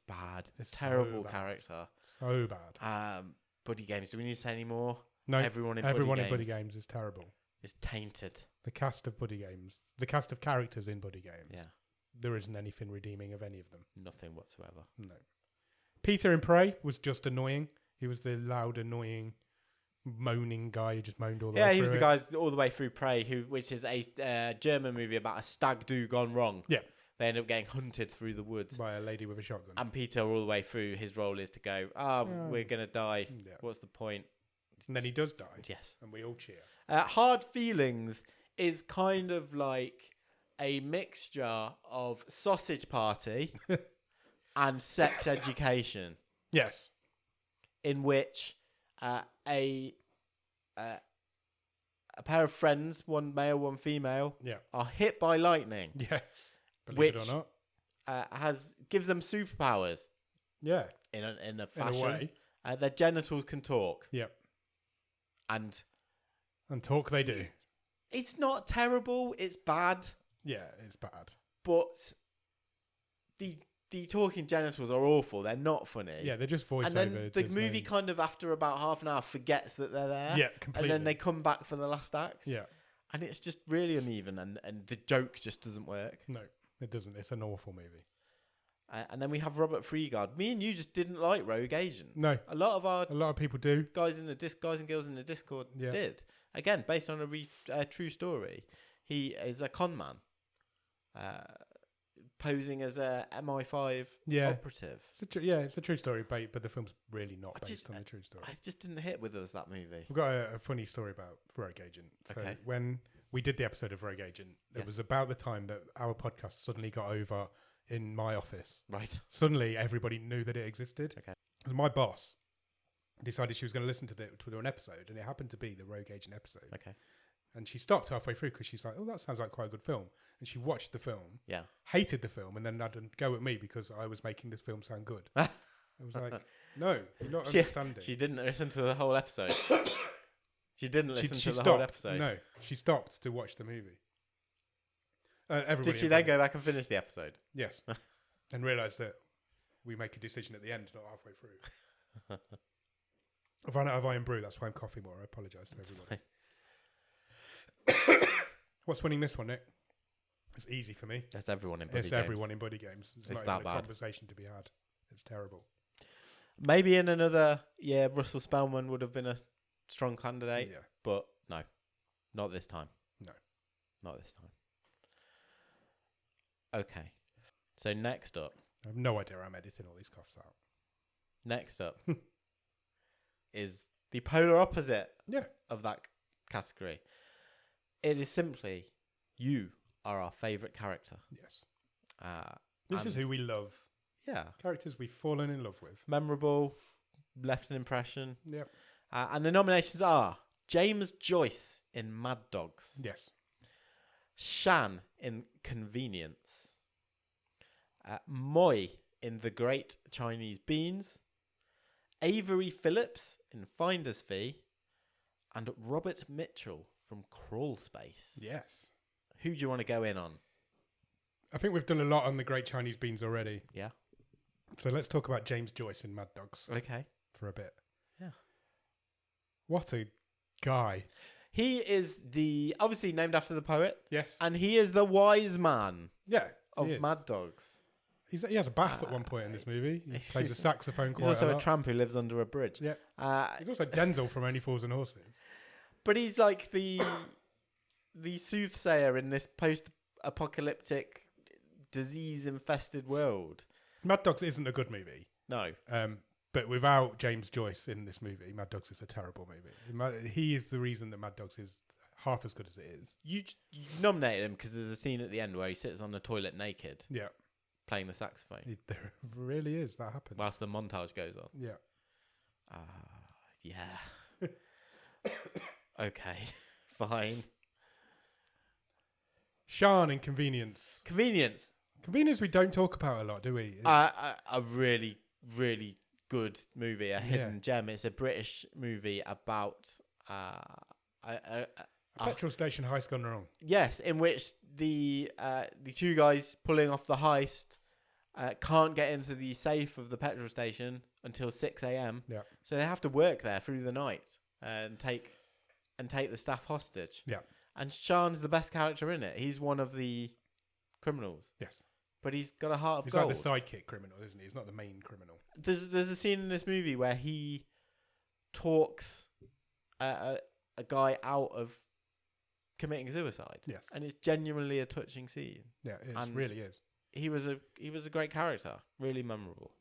bad. It's terrible so bad. character. So bad. Buddy Games. Do we need to say any more? No. Everyone in Buddy Games is terrible. Is tainted. The cast of Buddy Games, the cast of characters in Buddy Games. Yeah. There isn't anything redeeming of any of them. Nothing whatsoever. No. Peter in Prey was just annoying. He was the loud, annoying, moaning guy who just moaned all the way through. Yeah, he was the guy all the way through Prey, which is a German movie about a stag do gone wrong. Yeah. They end up getting hunted through the woods. By a lady with a shotgun. And Peter, all the way through, his role is to go, we're going to die. Yeah. What's the point? And then he does die. Yes. And we all cheer. Hard Feelings is kind of like a mixture of Sausage Party and Sex Education. Yes. In which a pair of friends, one male, one female, are hit by lightning. Yes. Believe it or not. Gives them superpowers. Yeah. In a fashion. In a way. Their genitals can talk. Yep. And talk they do. It's not terrible. It's bad. Yeah, it's bad. But the talking genitals are awful. They're not funny. Yeah, they're just voiceover. And then the movie kind of, after about half an hour, forgets that they're there. Yeah, completely. And then they come back for the last act. Yeah. And it's just really uneven, and the joke just doesn't work. No, it doesn't. It's an awful movie. And then we have Robert Freegard. Me and you just didn't like Rogue Agent. No. A lot of people do. Guys and girls in the Discord did. Again, based on a true story. He is a con man. Posing as a MI5 operative. It's a true story, but the film's really not based on the true story. It just didn't hit with us, that movie. We've got a funny story about Rogue Agent. So when we did the episode of Rogue Agent, it was about the time that our podcast suddenly got over in my office. Right. Suddenly, everybody knew that it existed. Okay. My boss decided she was going to listen to an episode, and it happened to be the Rogue Agent episode. Okay. And she stopped halfway through because she's like, "Oh, that sounds like quite a good film." And she watched the film, hated the film, and then had a go at me because I was making this film sound good. I was like, "No, you're not understanding." She didn't listen to the whole episode. She didn't listen to the stopped. whole episode. No, she stopped to watch the movie. Did she then go back and finish the episode? Yes, and realise that we make a decision at the end, not halfway through. I've run out of Iron Brew. That's why I'm coughing more. I apologise to everybody. What's winning this one, Nick? It's easy for me. That's everyone in Buddy Games. It's everyone in Buddy Games. It's not that even a conversation to be had. It's terrible. Maybe in another year, Russell Spellman would have been a strong candidate. Yeah. But no, not this time. No. Not this time. Okay. So next up. I have no idea I'm editing all these coughs out. Next up is the polar opposite of that category. It is simply, you are our favourite character. Yes. This is who we love. Yeah. Characters we've fallen in love with. Memorable, left an impression. Yep. And the nominations are James Joyce in Mad Dogs. Yes. Shan in Convenience. Moy in The Great Chinese Beans. Avery Phillips in Finder's Fee. And Robert Mitchell from Crawl Space. Yes. Who do you want to go in on? I think we've done a lot on the Great Chinese Beans already. Yeah. So let's talk about James Joyce in Mad Dogs Okay. for a bit. Yeah. What a guy. He is obviously named after the poet, Yes. and he is the wise man Yeah. of he is. Mad Dogs. He has a bath at one point in this movie. He plays the saxophone He's quite also a a lot. tramp who lives under a bridge. Yeah. He's also Denzel from Only Fools and Horses. But he's like the soothsayer in this post-apocalyptic, disease-infested world. Mad Dogs isn't a good movie. No. But without James Joyce in this movie, Mad Dogs is a terrible movie. He is the reason that Mad Dogs is half as good as it is. You nominated him because there's a scene at the end where he sits on the toilet naked, Yeah. playing the saxophone, There really is. That happens. whilst the montage goes on. Yeah. Yeah. Okay, fine. Sean in Convenience. Convenience. Convenience we don't talk about a lot, do we? A really, really good movie, a hidden gem. It's a British movie about a petrol station heist gone wrong. yes, in which the two guys pulling off the heist can't get into the safe of the petrol station until 6 a.m. Yeah. So they have to work there through the night and take the staff hostage. Yeah. And Sean's the best character in it. He's one of the criminals. Yes. But he's got a heart of He's gold. like the sidekick criminal, isn't he? He's not the main criminal. There's a scene in this movie where he talks a guy out of committing suicide. Yes. And it's genuinely a touching scene. Yeah, it And really is. He was a great character, really memorable.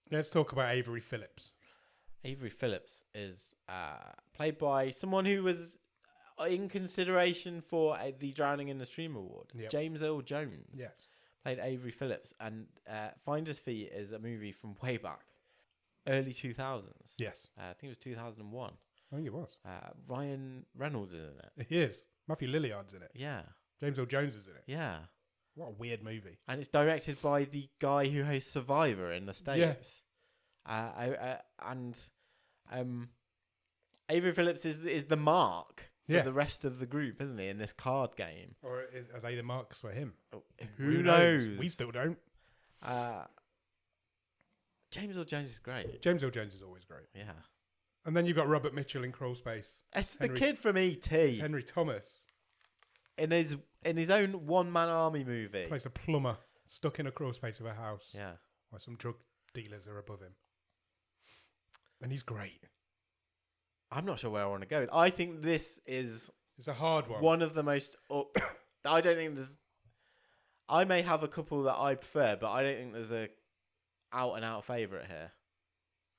Let's talk about Avery Phillips. Avery Phillips is played by someone who was in consideration for the Drowning in the Stream Award. Yep. James Earl Jones. Yes. Played Avery Phillips. And Finder's Fee is a movie from way back, early 2000s. Yes. I think it was 2001. I think it was. Ryan Reynolds is in it. He is. Matthew Lilliard's in it. Yeah. James Earl Jones is in it. Yeah. What a weird movie. And it's directed by the guy who hosts Survivor in the States. Avery Phillips is the mark for the rest of the group, isn't he, in this card game? Or are they the marks for him? Oh, who knows? We still don't. James Earl Jones is great. James Earl Jones is always great. Yeah. And then you've got Robert Mitchell in Crawl Space. It's Henry- the kid from E.T. Henry Thomas in his own one-man army movie. plays a plumber stuck in a crawl space of a house Yeah. while some drug dealers are above him. And he's great. I'm not sure where I want to go. I think this is It's a hard one. one of the most... I don't think there's... I may have a couple that I prefer, but I don't think there's a out-and-out favourite here.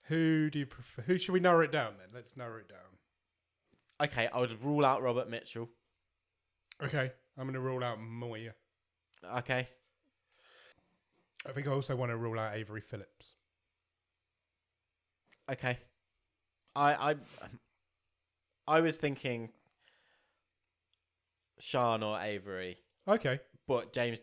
Who do you prefer? Who should we narrow it down then? Let's narrow it down. Okay, I would rule out Robert Mitchell. Okay, I'm going to rule out Moya. Okay. I think I also want to rule out Avery Phillips. Okay. I was thinking Sean or Avery, Okay. but James,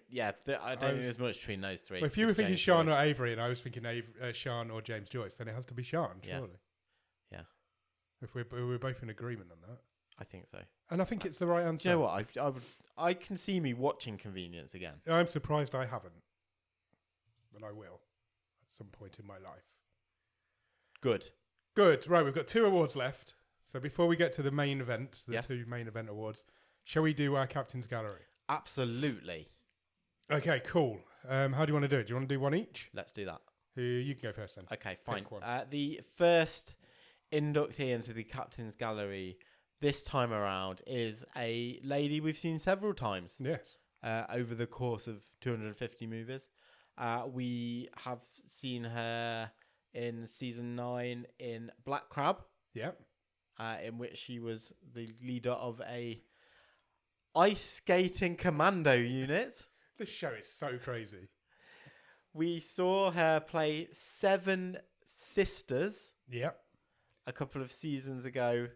yeah, I don't think there's much between those three. Well, if you were thinking James Sean Joyce. or Avery and I was thinking Sean or James Joyce, then it has to be Sean, Yeah. surely. Yeah. If we're both in agreement on that. I think so. And I think it's the right answer. Do you know what? I can see me watching Convenience again. I'm surprised I haven't. But I will at some point in my life. Good. Good. Right, we've got 2 awards left. So before we get to the main event, the Yes. 2 main event awards, shall we do our captain's gallery? Absolutely. Okay, cool. How do you want to do it? Do you want to do one each? Let's do that. You can go first then. Okay, fine. Pick one. The first inductee into the Captain's Gallery this time around is a lady we've seen several times Yes. over the course of 250 movies. We have seen her in season 9 in Black Crab, Yeah. in which she was the leader of a ice skating commando unit. This show is so crazy. We saw her play 7 sisters Yeah. a couple of seasons ago.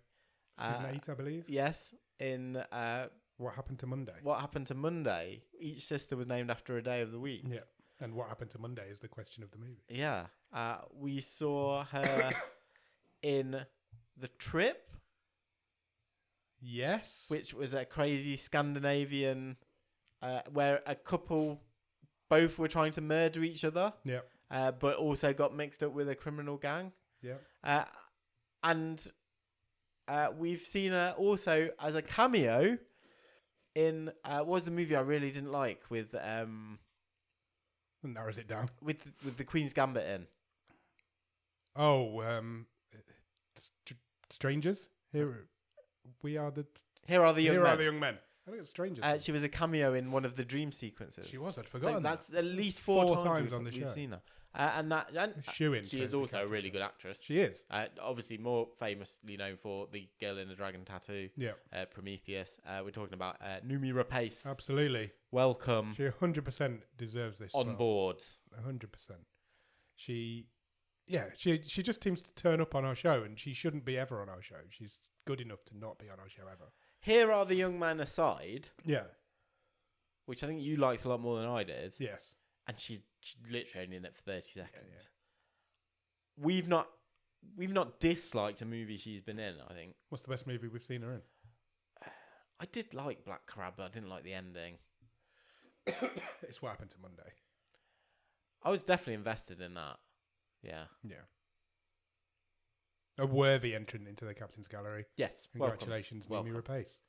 Season 8, I believe. Yes, in What Happened to Monday? What Happened to Monday. Each sister was named after a day of the week. Yeah. And What Happened to Monday is the question of the movie. Yeah. We saw her in The Trip, Yes. which was a crazy Scandinavian where a couple both were trying to murder each other, but also got mixed up with a criminal gang. Yeah. And we've seen her also as a cameo in what was the movie I really didn't like with Narrows it down. with the Queen's Gambit in. Oh, Strangers. Here are the young men. I think it's Strangers. She was a cameo in one of the dream sequences. She was. I'd forgotten. So that's at least four times on the show. We've seen her. And she is also a really good actress. She is. Obviously more famously known for The Girl in the Dragon Tattoo. Yeah. Prometheus. We're talking about Noomi Rapace. Absolutely. Welcome. She 100% deserves this. On board. 100%. She just seems to turn up on our show, and she shouldn't be ever on our show. She's good enough to not be on our show ever. Here Are the Young Men aside. Yeah. Which I think you liked a lot more than I did. Yes. And she's literally only in it for 30 seconds. Yeah. We've not disliked a movie she's been in, I think. What's the best movie we've seen her in? I did like Black Crab, but I didn't like the ending. It's What Happened to Monday. I was definitely invested in that. Yeah. Yeah. A worthy entrant into the Captain's Gallery. Yes. Congratulations, Welcome. Noomi Rapace.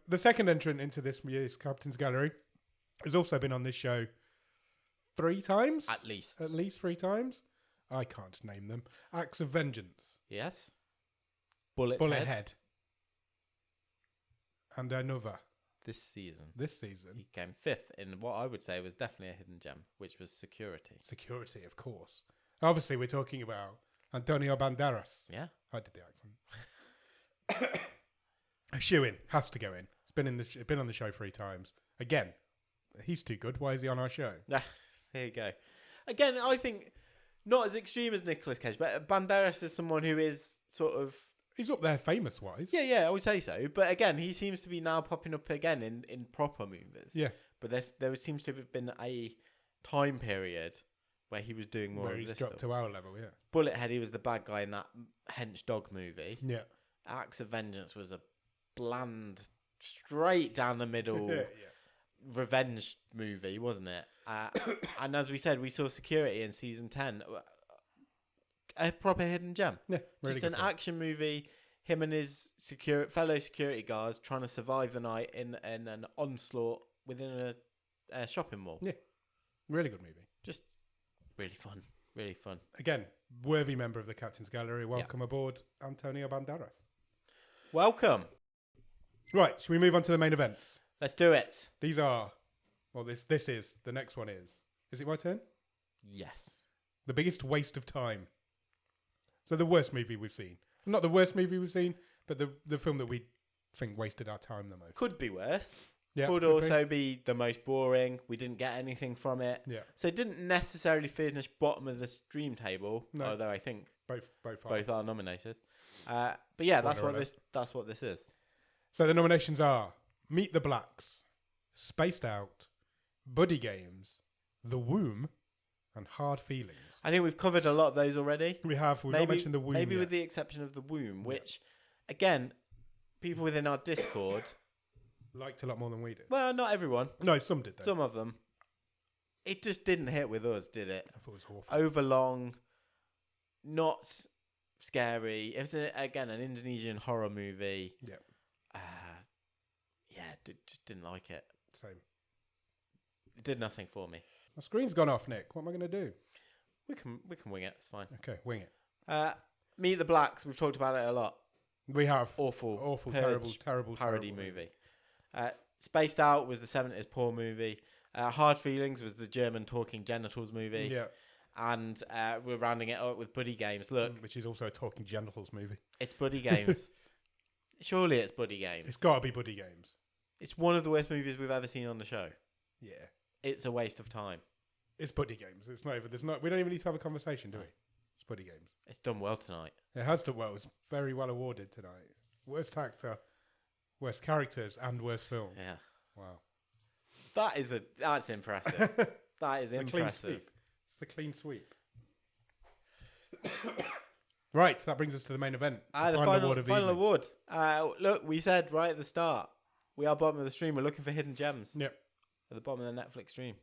The second entrant into this year's Captain's Gallery has also been on this show 3 times? At least. At least 3 times? I can't name them. Acts of Vengeance. Yes. Bullet Head. And another. This season. He came 5th in what I would say was definitely a hidden gem, which was Security. Security, of course. Obviously, we're talking about Antonio Banderas. Yeah. I did the accent. A shoe-in. Has to go in. It's been on the show 3 times. Again, he's too good. Why is he on our show? There you go. Again, I think not as extreme as Nicolas Cage, but Banderas is someone who is sort of... He's up there famous-wise. Yeah, I would say so. But again, he seems to be now popping up again in proper movies. Yeah. But there seems to have been a time period where he was doing more of this stuff. Where he's dropped to our level, yeah. Bullethead, he was the bad guy in that hench dog movie. Yeah. Acts of Vengeance was a bland, straight down the middle revenge movie, wasn't it? And as we said, we saw Security in season 10. A proper hidden gem. Yeah, really just an action movie. Him and his fellow security guards trying to survive the night in an onslaught within a shopping mall. Yeah, really good movie. Just really fun. Really fun. Again, worthy member of the Captain's Gallery. Welcome aboard, Antonio Banderas. Welcome. Right, should we move on to the main events? Let's do it. These are, well, this is, the next one is. Is it my turn? Yes. The biggest waste of time. So the worst movie we've seen. Not the worst movie we've seen, but the film that we think wasted our time the most. Could be worst. Yeah, could also be the most boring. We didn't get anything from it. Yeah. So it didn't necessarily finish bottom of the stream table, although I think both are nominated. But yeah, that's what this is. So the nominations are Meet the Blacks, Spaced Out, Buddy Games, The Womb, and Hard Feelings. I think we've covered a lot of those already. We have. We've not mentioned The Womb Maybe yet. with the exception of The Womb, which, again, people within our Discord... liked a lot more than we did. Well, not everyone. No, some did, though. Some of them. It just didn't hit with us, did it? I thought it was awful. Overlong, not scary. It was, again, an Indonesian horror movie. Yeah. Just didn't like it. Same. It did nothing for me. My screen's gone off, Nick. What am I going to do? We can wing it. It's fine. Okay, wing it. Meet the Blacks. We've talked about it a lot. We have. Awful, terrible parody terrible movie. Spaced Out was the 70s poor movie. Hard Feelings was the German talking genitals movie. Yeah. And we're rounding it up with Buddy Games. Look, which is also a talking genitals movie. It's Buddy Games. Surely it's Buddy Games. It's got to be Buddy Games. It's one of the worst movies we've ever seen on the show. Yeah. It's a waste of time. It's Buddy Games. It's not even. We don't even need to have a conversation, do we? It's Buddy Games. It's done well tonight. It has done well. It's very well awarded tonight. Worst actor, worst characters, and worst film. Yeah. Wow. That's impressive. That is impressive. It's the clean sweep. Right, that brings us to the main event. The final award of the final evening. award. Look, we said right at the start, we are bottom of the stream. We're looking for hidden gems. Yep. At the bottom of the Netflix stream.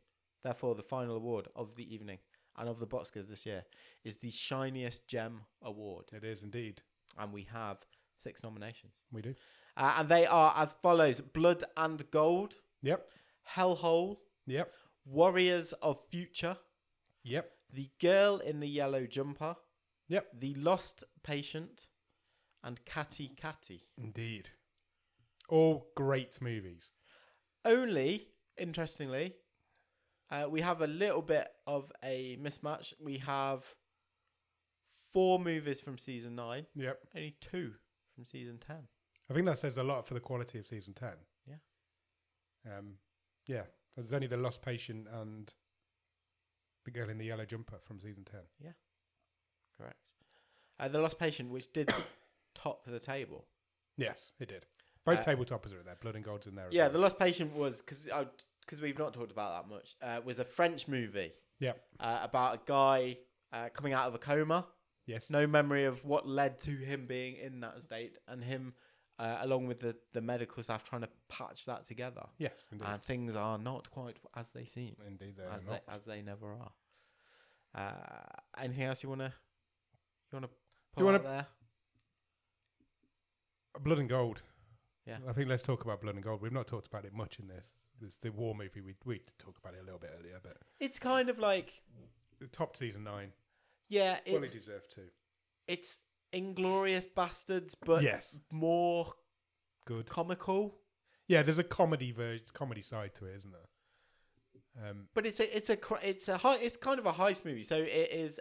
Therefore, the final award of the evening and of the BOTSCARS this year is the Shiniest Gem Award. It is indeed. And we have 6 nominations. We do. And they are as follows: Blood and Gold. Yep. Hellhole. Yep. Warriors of Future. Yep. The Girl in the Yellow Jumper. Yep. The Lost Patient. And Catty Catty. Indeed. All great movies. Only, interestingly, we have a little bit of a mismatch. We have 4 movies from season 9. Yep. Only 2 from season 10. I think that says a lot for the quality of season 10. Yeah. Yeah. There's only The Lost Patient and The Girl in the Yellow Jumper from season 10. Yeah. Correct. The Lost Patient, which did top the table. Yes, it did. Both tabletoppers are in there. Blood and Gold's in there. Yeah, The Lost Patient was, because we've not talked about that much, was a French movie. Yep. About a guy coming out of a coma. Yes. No memory of what led to him being in that state, and him, along with the medical staff, trying to patch that together. Yes, indeed. And things are not quite as they seem. Indeed, they are not. As they never are. Anything else you wanna Do put you out there? Blood and Gold. Yeah. I think let's talk about Blood and Gold. We've not talked about it much in this. It's the war movie. We talked about it a little bit earlier, but It's kind of like, the top season 9. yeah, Fully deserved to. it's Inglorious Bastards, but Yes. more Good. comical. Yeah, there's a comedy side to it, isn't there? But it's kind of a heist movie. So it is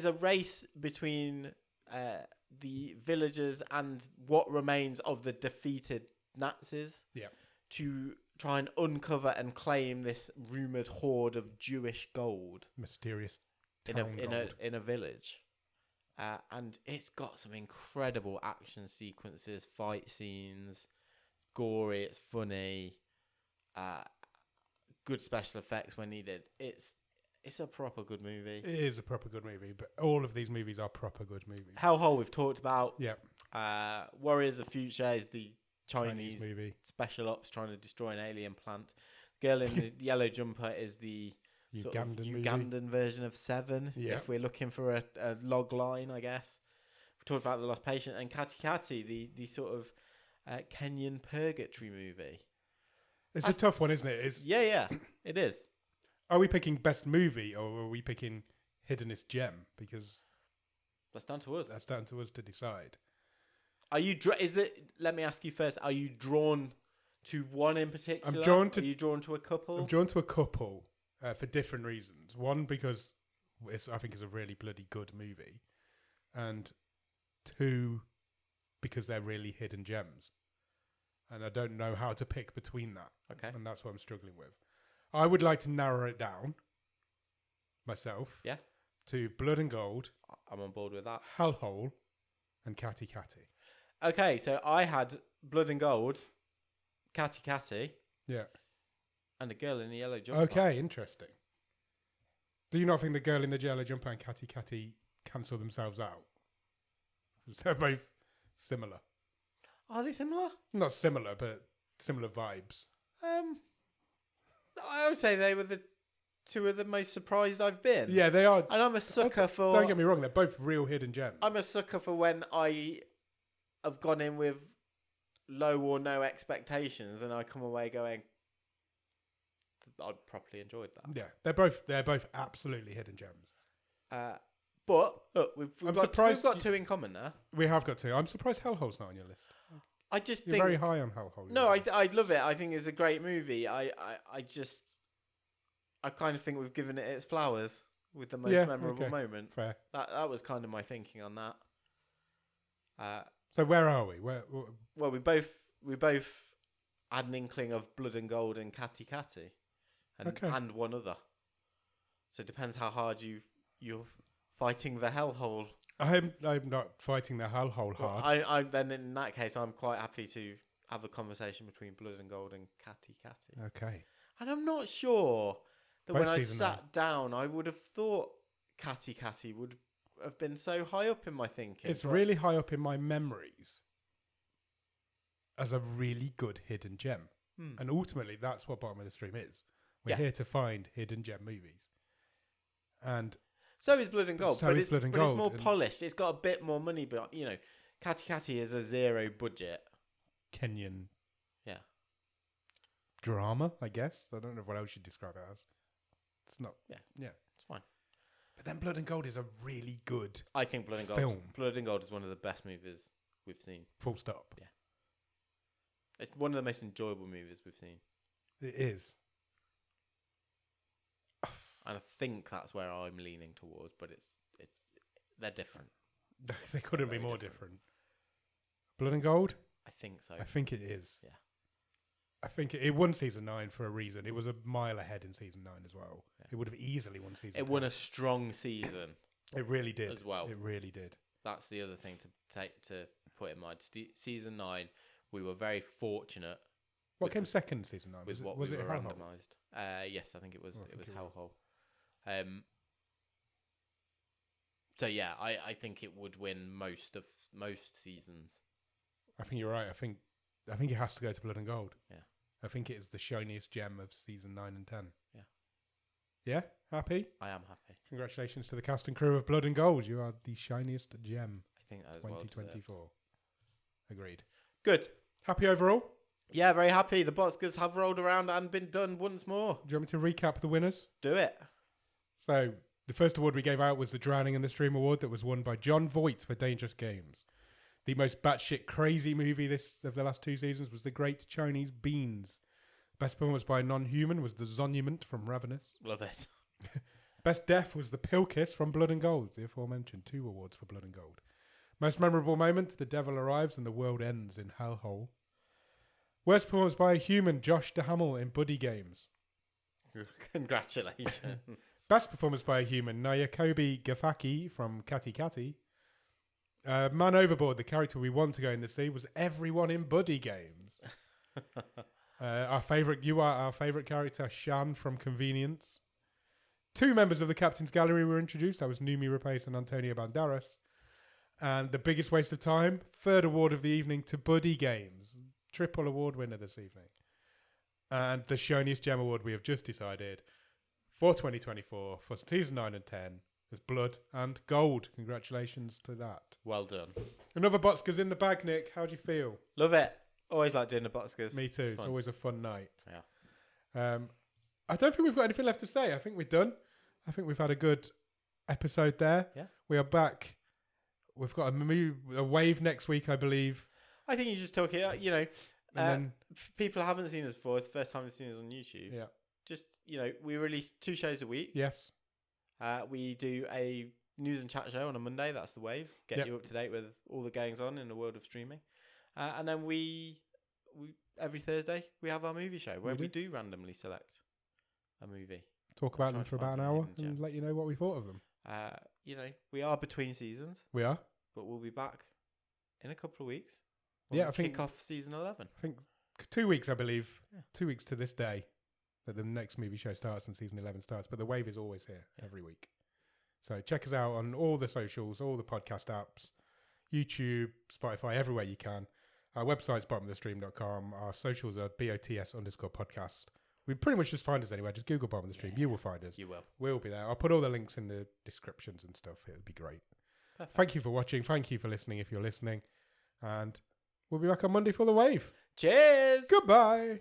a race between the villagers and what remains of the defeated Nazis. Yeah. To try and uncover and claim this rumored hoard of Jewish gold Mysterious in town gold. a village. And it's got some incredible action sequences, fight scenes. It's gory, it's funny. Good special effects when needed. It's a proper good movie. It is a proper good movie, but all of these movies are proper good movies. Hellhole we've talked about. Yep. Warriors of Future is the Chinese movie. special ops trying to destroy an alien plant. Girl in the Yellow Jumper is the sort of Ugandan version of Seven. Yep. If we're looking for a log line, I guess. We talked about The Lost Patient and Catty Catty, the sort of Kenyan purgatory movie. It's a tough one, isn't it? Yeah, it is. Are we picking best movie or are we picking hiddenest gem? Because that's down to us. That's down to us to decide. Are you? Let me ask you first. Are you drawn to one in particular? Are you drawn to a couple? I'm drawn to a couple for different reasons. One, because I think it's a really bloody good movie, and 2, because they're really hidden gems, and I don't know how to pick between that. Okay, and that's what I'm struggling with. I would like to narrow it down myself. Yeah. To Blood and Gold. I'm on board with that. Hellhole and Catty Catty. Okay, so I had Blood and Gold, Catty Catty. Yeah. And a Girl in the Yellow Jumper. Okay, interesting. Do you not think the Girl in the Yellow Jumper and Catty Catty cancel themselves out? Because they're both similar. Are they similar? Not similar, but similar vibes. I would say they were the 2 of the most surprised I've been. Yeah, they are. And I'm a sucker for... Don't get me wrong, they're both real hidden gems. I'm a sucker for when I have gone in with low or no expectations and I come away going, I properly enjoyed that. Yeah, they're both absolutely hidden gems. But look, we've got 2 in common there. We have got 2. I'm surprised Hellhole's not on your list. I just You're think very high on Hellhole. No, I love it. I think it's a great movie. I kind of think we've given it its flowers with the most memorable moment. Fair. That was kind of my thinking on that. So where are we? Well, we both had an inkling of Blood and Gold and Catty Catty, and one other. So it depends how hard you're fighting the hellhole. I'm not fighting the hellhole hard. I then in that case I'm quite happy to have a conversation between Blood and Gold and Catty Catty. Okay. And I'm not sure that Both when I season sat down I would have thought Catty Catty would have been so high up in my thinking. It's really high up in my memories as a really good hidden gem. And ultimately, that's what Bottom of the Stream is. We're here to find hidden gem movies. And so is Blood and Gold. So is Blood and Gold. It's more polished. It's got a bit more money, but, you know, Catty Catty is a zero budget. Kenyan Yeah. drama, I guess. I don't know what else you'd describe it as. It's not. Yeah. It's fine. But then Blood and Gold is a really good I think Blood and Gold. film. Blood and Gold is one of the best movies we've seen. Full stop. Yeah. It's one of the most enjoyable movies we've seen. It is. And I think that's where I'm leaning towards, but they're different. They couldn't be more different. Blood and Gold? I think so. I think it is. Yeah. I think it won season 9 for a reason. It was a mile ahead in season 9 as well. Yeah. It would have easily won season 10. It won a strong season. It really did. As well. It really did. That's the other thing to put in mind. Season 9, we were very fortunate. What came second season 9? Was it randomised? Yes, I think it was. It was Hellhole. So yeah, I think it would win most seasons. I think you're right. I think it has to go to Blood and Gold. Yeah. I think it is the shiniest gem of season 9 and 10. Yeah. Yeah? Happy? I am happy. Congratulations to the cast and crew of Blood and Gold. You are the shiniest gem. I think that is 2024. Agreed. Good. Happy overall? Yeah, very happy. The BOTSCARs have rolled around and been done once more. Do you want me to recap the winners? Do it. So, the first award we gave out was the Drowning in the Stream Award that was won by John Voight for Dangerous Games. The most batshit crazy movie of the last 2 seasons was The Great Chinese Beans. Best performance by a non-human was The Zonument from Ravenous. Love it. Best death was The Pill Kiss from Blood and Gold. The aforementioned 2 awards for Blood and Gold. Most memorable moment, The Devil Arrives and the World Ends in Hellhole. Worst performance by a human, Josh DeHamel in Buddy Games. Congratulations. Best performance by a human, Nayakobi Gafaki from Catty Catty. Man Overboard, the character we want to go in the sea, was everyone in Buddy Games. Our favourite character, Shan from Convenience. 2 members of the Captain's Gallery were introduced. That was Numi Rapace and Antonio Banderas. And the biggest waste of time, 3rd award of the evening to Buddy Games. Triple award winner this evening. And the shiniest gem award we have just decided for 2024 for season 9 and 10 is Blood and Gold. Congratulations to that. Well done. Another BOTSCARS in the bag, Nick. How do you feel? Love it. Always like doing the BOTSCARS. Me too. It's always a fun night. Yeah. I don't think we've got anything left to say. I think we're done. I think we've had a good episode there. Yeah. We are back. We've got a wave next week, I believe. I think you just talk it, you know. And then people haven't seen us before. It's the first time they've seen us on YouTube. Yeah. Just, you know, we release 2 shows a week. Yes. We do a news and chat show on a Monday. That's the wave. Get you up to date with all the goings on in the world of streaming. And then we every Thursday we have our movie show where we do randomly select a movie. Talk about them for about an hour and let you know what we thought of them. You know, we are between seasons. We are. But we'll be back in a couple of weeks. I think kick off season 11. I think 2 weeks, I believe. Yeah. 2 weeks to this day that the next movie show starts and season 11 starts. But the wave is always here every week. So check us out on all the socials, all the podcast apps, YouTube, Spotify, everywhere you can. Our website's bottomofthestream.com. Our socials are BOTS_podcast. We pretty much just find us anywhere. Just Google Bottom of the Stream. You will find us. You will. We'll be there. I'll put all the links in the descriptions and stuff. It'll be great. Perfect. Thank you for watching. Thank you for listening if you're listening. And we'll be back on Monday for the wave. Cheers. Goodbye.